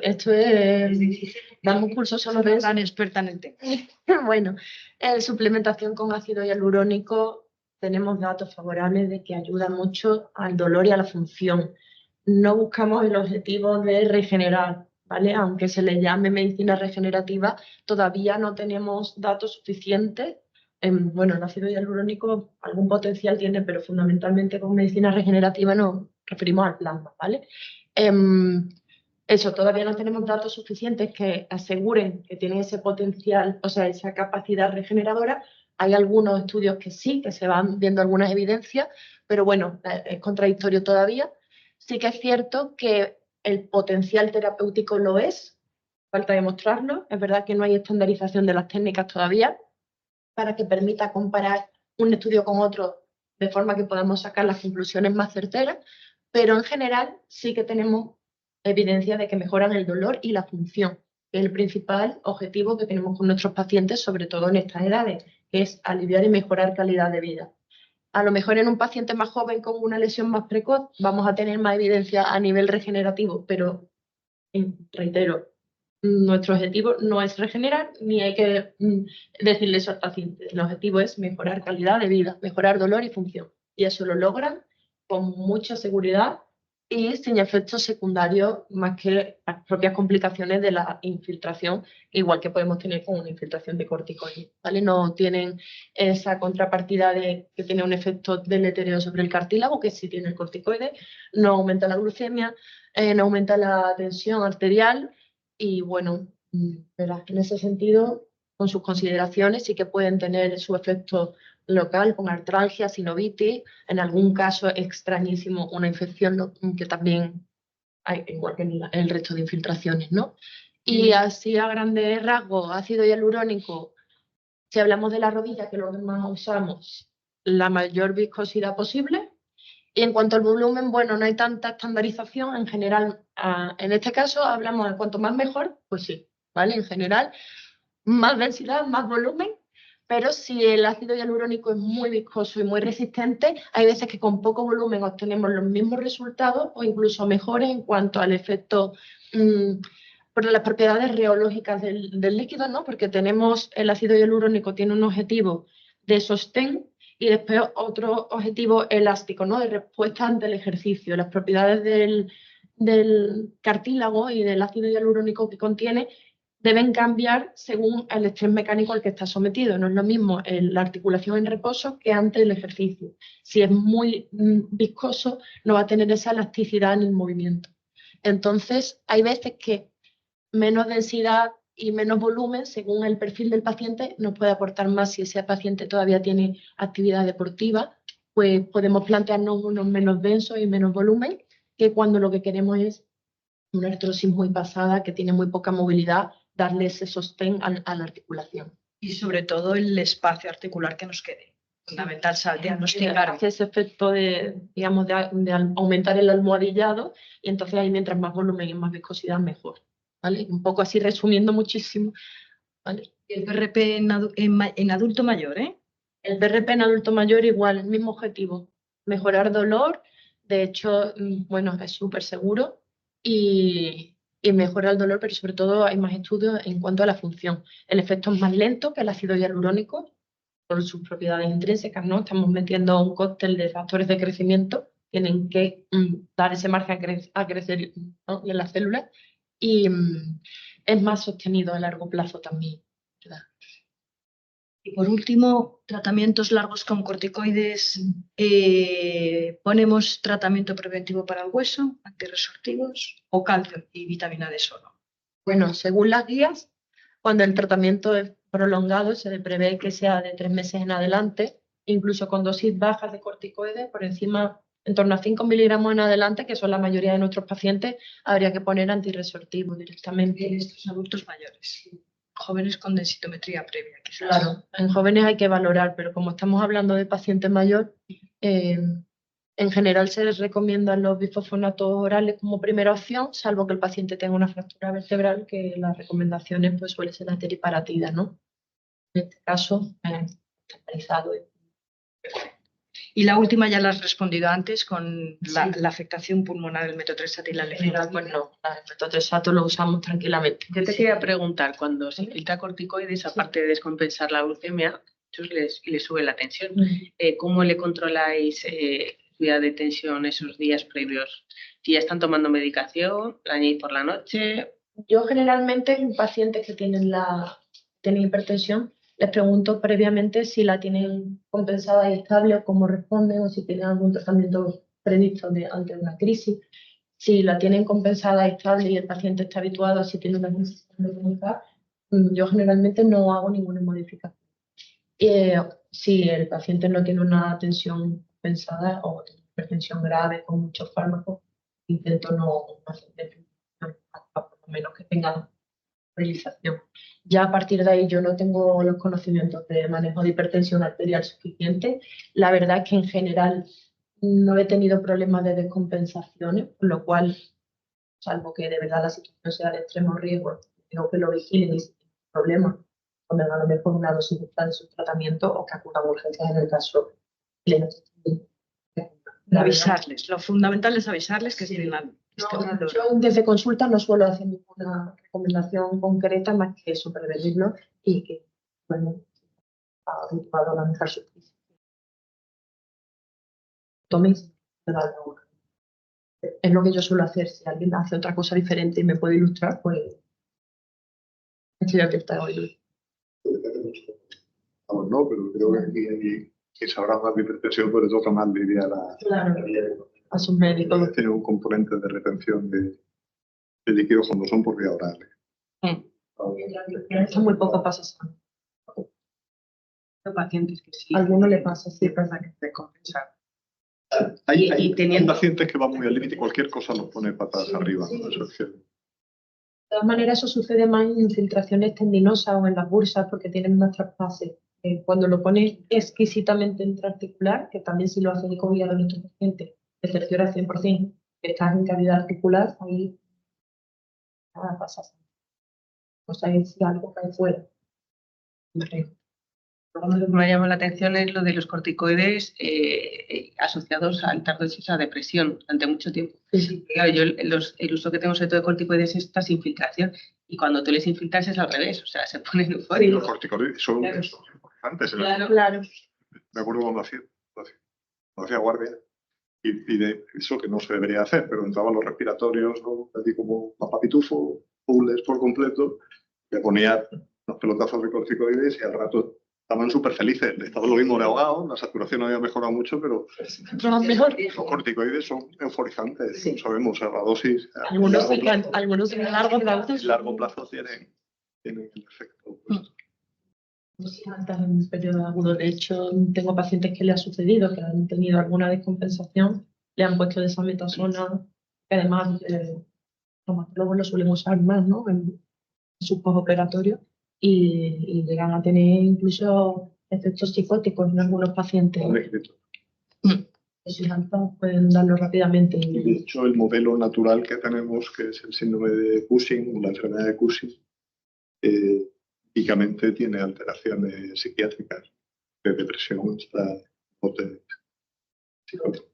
esto es... Damos cursos solo de eso. Tan experta en el tema. Bueno, en suplementación con ácido hialurónico tenemos datos favorables de que ayuda mucho al dolor y a la función. No buscamos el objetivo de regenerar, ¿vale? Aunque se le llame medicina regenerativa, todavía no tenemos datos suficientes. Bueno, el ácido hialurónico algún potencial tiene, pero fundamentalmente con medicina regenerativa nos referimos al plasma, ¿vale? Eso, todavía no tenemos datos suficientes que aseguren que tienen ese potencial, o sea, esa capacidad regeneradora. Hay algunos estudios que sí, que se van viendo algunas evidencias, pero bueno, es contradictorio todavía. Sí que es cierto que el potencial terapéutico lo es, falta demostrarlo. Es verdad que no hay estandarización de las técnicas todavía para que permita comparar un estudio con otro de forma que podamos sacar las conclusiones más certeras, pero en general sí que tenemos evidencia de que mejoran el dolor y la función, que es el principal objetivo que tenemos con nuestros pacientes, sobre todo en estas edades, que es aliviar y mejorar calidad de vida. A lo mejor en un paciente más joven con una lesión más precoz vamos a tener más evidencia a nivel regenerativo, pero reitero, nuestro objetivo no es regenerar ni hay que decirle eso al paciente. El objetivo es mejorar calidad de vida, mejorar dolor y función. Y eso lo logran con mucha seguridad y sin efectos secundarios más que las propias complicaciones de la infiltración, igual que podemos tener con una infiltración de corticoides, ¿vale? No tienen esa contrapartida de que tiene un efecto deletérea sobre el cartílago, que sí tiene el corticoide, no aumenta la glucemia, no aumenta la tensión arterial y bueno, ¿verdad? En ese sentido, con sus consideraciones sí que pueden tener su efecto local con artralgia, sinovitis, en algún caso extrañísimo una infección que también hay, igual que en el resto de infiltraciones, ¿no? Y así a grandes rasgos, ácido hialurónico, si hablamos de la rodilla, que es lo que más usamos, la mayor viscosidad posible, Y en cuanto al volumen, bueno, no hay tanta estandarización. En general, en este caso hablamos de cuanto más mejor, pues sí, ¿vale? En general, más densidad, más volumen, pero si el ácido hialurónico es muy viscoso y muy resistente, hay veces que con poco volumen obtenemos los mismos resultados o incluso mejores en cuanto al efecto, por las propiedades reológicas del líquido, ¿no? Porque tenemos el ácido hialurónico, tiene un objetivo de sostén y después otro objetivo elástico, ¿no? De respuesta ante el ejercicio. Las propiedades del cartílago y del ácido hialurónico que contiene deben cambiar según el estrés mecánico al que está sometido. No es lo mismo la articulación en reposo que antes del ejercicio. Si es muy viscoso, no va a tener esa elasticidad en el movimiento. Entonces, hay veces que menos densidad y menos volumen, según el perfil del paciente, nos puede aportar más. Si ese paciente todavía tiene actividad deportiva, pues podemos plantearnos unos menos densos y menos volumen, que cuando lo que queremos es una artrosis muy pasada, que tiene muy poca movilidad, darle ese sostén a la articulación. Y sobre todo el espacio articular que nos quede. Fundamental diagnosticar. Hace ese efecto digamos, de aumentar el almohadillado y entonces ahí mientras más volumen y más viscosidad mejor. ¿Vale? Un poco así resumiendo muchísimo. ¿Vale? Y el PRP en adulto mayor, ¿eh? El PRP en adulto mayor igual, el mismo objetivo, mejorar dolor, de hecho, bueno, es súper seguro y mejora el dolor, pero sobre todo hay más estudios en cuanto a la función. El efecto es más lento que el ácido hialurónico por sus propiedades intrínsecas, ¿no? Estamos metiendo un cóctel de factores de crecimiento, tienen que dar ese margen a crecer, ¿no? En las células y es más sostenido a largo plazo también, ¿verdad? Y por último, tratamientos largos con corticoides. ¿Ponemos tratamiento preventivo para el hueso, antirresortivos o calcio y vitamina D solo? Bueno, según las guías, cuando el tratamiento es prolongado, se prevé que sea de 3 meses en adelante, incluso con dosis bajas de corticoides, por encima, en torno a 5 miligramos en adelante, que son la mayoría de nuestros pacientes, habría que poner antirresortivos directamente. En estos adultos mayores, jóvenes con densitometría previa, quizás. Claro, en jóvenes hay que valorar, pero como estamos hablando de paciente mayor, en general se les recomiendan los bifosfonatos orales como primera opción, salvo que el paciente tenga una fractura vertebral, que las recomendaciones pues suele ser la teriparatida, ¿no? En este caso, estandarizado. Y la última ya la has respondido antes con la afectación pulmonar del metotrexato y la levedad. Pues no, el metotrexato lo usamos tranquilamente. Yo te quería preguntar, cuando se filtra corticoides, aparte de descompensar la glucemia, les sube la tensión. ¿Cómo le controláis subida de tensión esos días previos? Si ya están tomando medicación, la añadís por la noche. Yo generalmente en pacientes que tienen hipertensión, les pregunto previamente si la tienen compensada y estable o cómo responden o si tienen algún tratamiento previsto ante una crisis. Si la tienen compensada y estable y el paciente está habituado a si tiene una crisis crónica, yo generalmente no hago ninguna modificación. Si el paciente no tiene una tensión compensada o tiene hipertensión grave con muchos fármacos, intento no hacer por lo menos que tengan realización. Ya a partir de ahí yo no tengo los conocimientos de manejo de hipertensión arterial suficiente. La verdad es que en general no he tenido problemas de descompensaciones, por lo cual, salvo que de verdad la situación sea de extremo riesgo, tengo que lo vigilen y si tienen problemas, poner a lo mejor una dosis de su tratamiento o que acudan a urgencias en el caso de avisarles. Lo fundamental es avisarles que estén al yo desde consulta no suelo hacer ninguna recomendación concreta más que eso, prevenirlo y que, bueno, habituado a manejar su crisis. Tomes, es lo que yo suelo hacer. Si alguien hace otra cosa diferente y me puede ilustrar, pues estoy abierta a oírlo. Vamos, no, pero creo que aquí hay que sabrá más de hipertensión, pero toca más lidiar a sus médicos. Tiene un componente de retención de líquidos cuando son por vía oral. Esto muy poco pasa. Hay pacientes que sí. A algunos le pasa, sí, es verdad que descompensar. Hay pacientes que van muy al límite y cualquier cosa los pone patas arriba. ¿No? Eso es que... De todas maneras, eso sucede más en infiltraciones tendinosas o en las bursas porque tienen más traspases. Cuando lo pones exquisitamente intraarticular, que también si lo hacen con guiado en estos pacientes, te cerciora 100% que estás en cavidad articular, ahí nada pasa. O sea, es algo que hay fuera. Lo que me llama la atención es lo de los corticoides asociados a altas dosis a depresión durante mucho tiempo. Sí. Claro, yo el uso que tengo sobre todo de corticoides es esta infiltración y cuando tú les infiltras es al revés, o sea, se ponen eufóricos. Los corticoides son Claro. importantes. Claro. Me acuerdo cuando hacía guardia y de eso que no se debería hacer, pero entraban los respiratorios, ¿no? Así como papapitufo, fules por completo, le ponía unos pelotazos de corticoides y al rato estaban súper felices. Estaban lo mismo de ahogado, la saturación había mejorado mucho, pero los corticoides son euforizantes, Sí. sabemos, a la dosis. Algunos en largo plazo. A largo plazo tienen el efecto. Dosis altas en un periodo agudo. De hecho, tengo pacientes que le ha sucedido, que han tenido alguna descompensación, le han puesto desametasona, que además los traumatólogos lo suelen usar más, ¿no? En sus postoperatorios y llegan a tener incluso efectos psicóticos en algunos pacientes. Dosis altas pueden darlo rápidamente. Y de hecho, el modelo natural que tenemos, que es el síndrome de Cushing, la enfermedad de Cushing, típicamente tiene alteraciones psiquiátricas, de depresión hasta psicótica.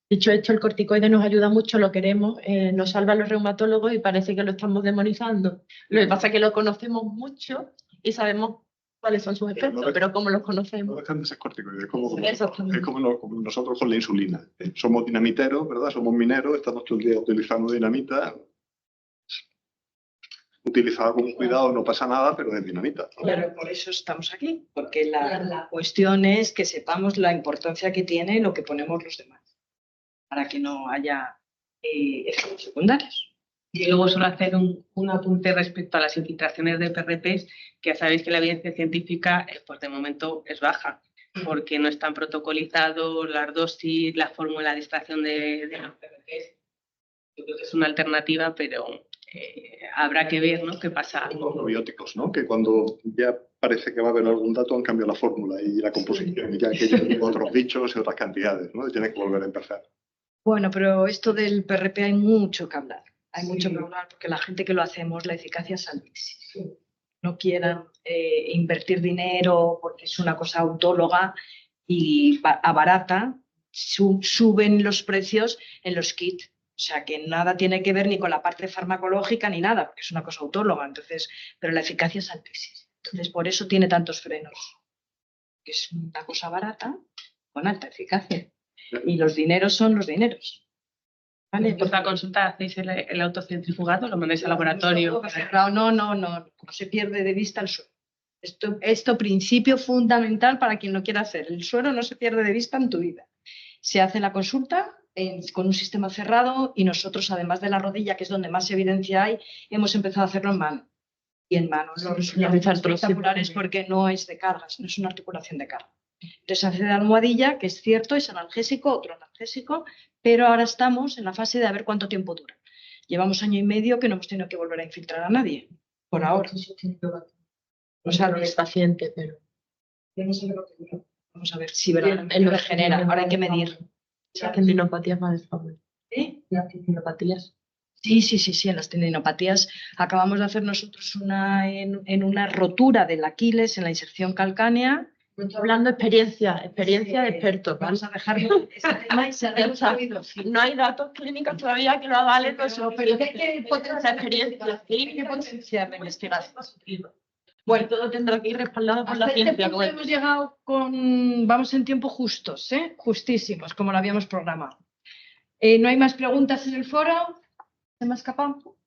Dicho esto, el corticoide nos ayuda mucho, lo queremos, nos salva a los reumatólogos y parece que lo estamos demonizando. Lo que pasa es que lo conocemos mucho y sabemos cuáles son sus efectos, pero ¿cómo los No conocemos? dejan de ser corticoides, como Exactamente. como nosotros con la insulina. Somos dinamiteros, ¿verdad? Somos mineros, estamos todo el día utilizando dinamita. Utilizada con cuidado, no pasa nada, pero es dinamita, ¿no? Pero por eso estamos aquí, porque la cuestión es que sepamos la importancia que tiene lo que ponemos los demás, para que no haya efectos secundarios. Y luego solo hacer un apunte respecto a las infiltraciones de PRPs, que ya sabéis que la evidencia científica pues de momento es baja, porque no están protocolizados las dosis, la fórmula de extracción de los PRPs. Yo creo que es una alternativa, pero habrá que ver, ¿no?, qué pasa. Los probióticos, ¿no? Que cuando ya parece que va a haber algún dato han cambiado la fórmula y la composición, y ya que ya otros bichos y otras cantidades, ¿no? Y tienen que volver a empezar. Bueno, pero esto del PRP hay mucho que hablar. Hay mucho que hablar porque la gente que lo hacemos, la eficacia es altísima. No quieran invertir dinero porque es una cosa autóloga y abarata, suben los precios en los kits. O sea, que nada tiene que ver ni con la parte farmacológica ni nada, porque es una cosa autóloga. Entonces, pero la eficacia es altísima. Entonces, por eso tiene tantos frenos. Que es una cosa barata con alta eficacia. Y los dineros son los dineros. ¿Vale? ¿Por la consulta hacéis el autocentrifugado? ¿Lo mandáis al laboratorio? No se pierde de vista el suero. Esto principio fundamental para quien lo quiera hacer. El suero no se pierde de vista en tu vida. Se hace la consulta con un sistema cerrado y nosotros, además de la rodilla, que es donde más evidencia hay, hemos empezado a hacerlo en mano. Y en mano los resultados son espectaculares porque no es de cargas, no es una articulación de carga. Entonces se hace de almohadilla, que es cierto, es analgésico, otro analgésico, pero ahora estamos en la fase de a ver cuánto tiempo dura. Llevamos 1 año y medio que no hemos tenido que volver a infiltrar a nadie, por ahora. O sea, no es paciente, pero... Vamos a ver si verdaderamente regenera. Ahora hay que medir. Las tendinopatías más desfavorecidas. ¿Eh? Las tendinopatías. Sí, en las tendinopatías acabamos de hacer nosotros en una rotura del Aquiles en la inserción calcánea. Estoy hablando de experiencia de expertos. Vamos a dejarlo ese tema y seguimos oído. No hay datos clínicos todavía que lo avalen, pero hay que potenciar experiencia clínica y potenciar la investigación. Bueno, todo tendrá que ir respaldado por la ciencia. Hemos llegado vamos en tiempo justos, justísimos, como lo habíamos programado. ¿No hay más preguntas en el foro? ¿Se me ha escapado?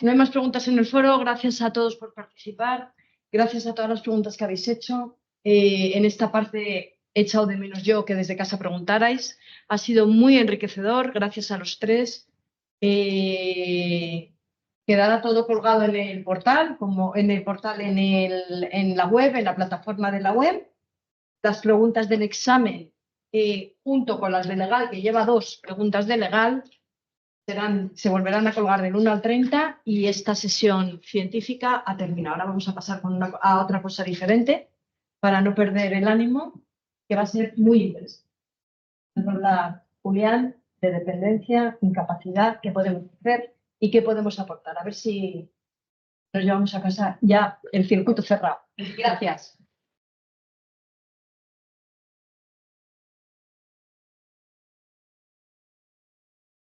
No hay más preguntas en el foro. Gracias a todos por participar. Gracias a todas las preguntas que habéis hecho. En esta parte he echado de menos yo que desde casa preguntarais. Ha sido muy enriquecedor. Gracias a los tres. Quedará todo colgado en el portal, en la web, en la plataforma de la web. Las preguntas del examen, junto con las de legal, que lleva 2 preguntas de legal, se volverán a colgar del 1 al 30 y esta sesión científica ha terminado. Ahora vamos a pasar a otra cosa diferente para no perder el ánimo, que va a ser muy interesante. Es verdad, Julián, de dependencia, incapacidad, qué podemos hacer y qué podemos aportar. A ver si nos llevamos a casa ya el circuito cerrado. Gracias.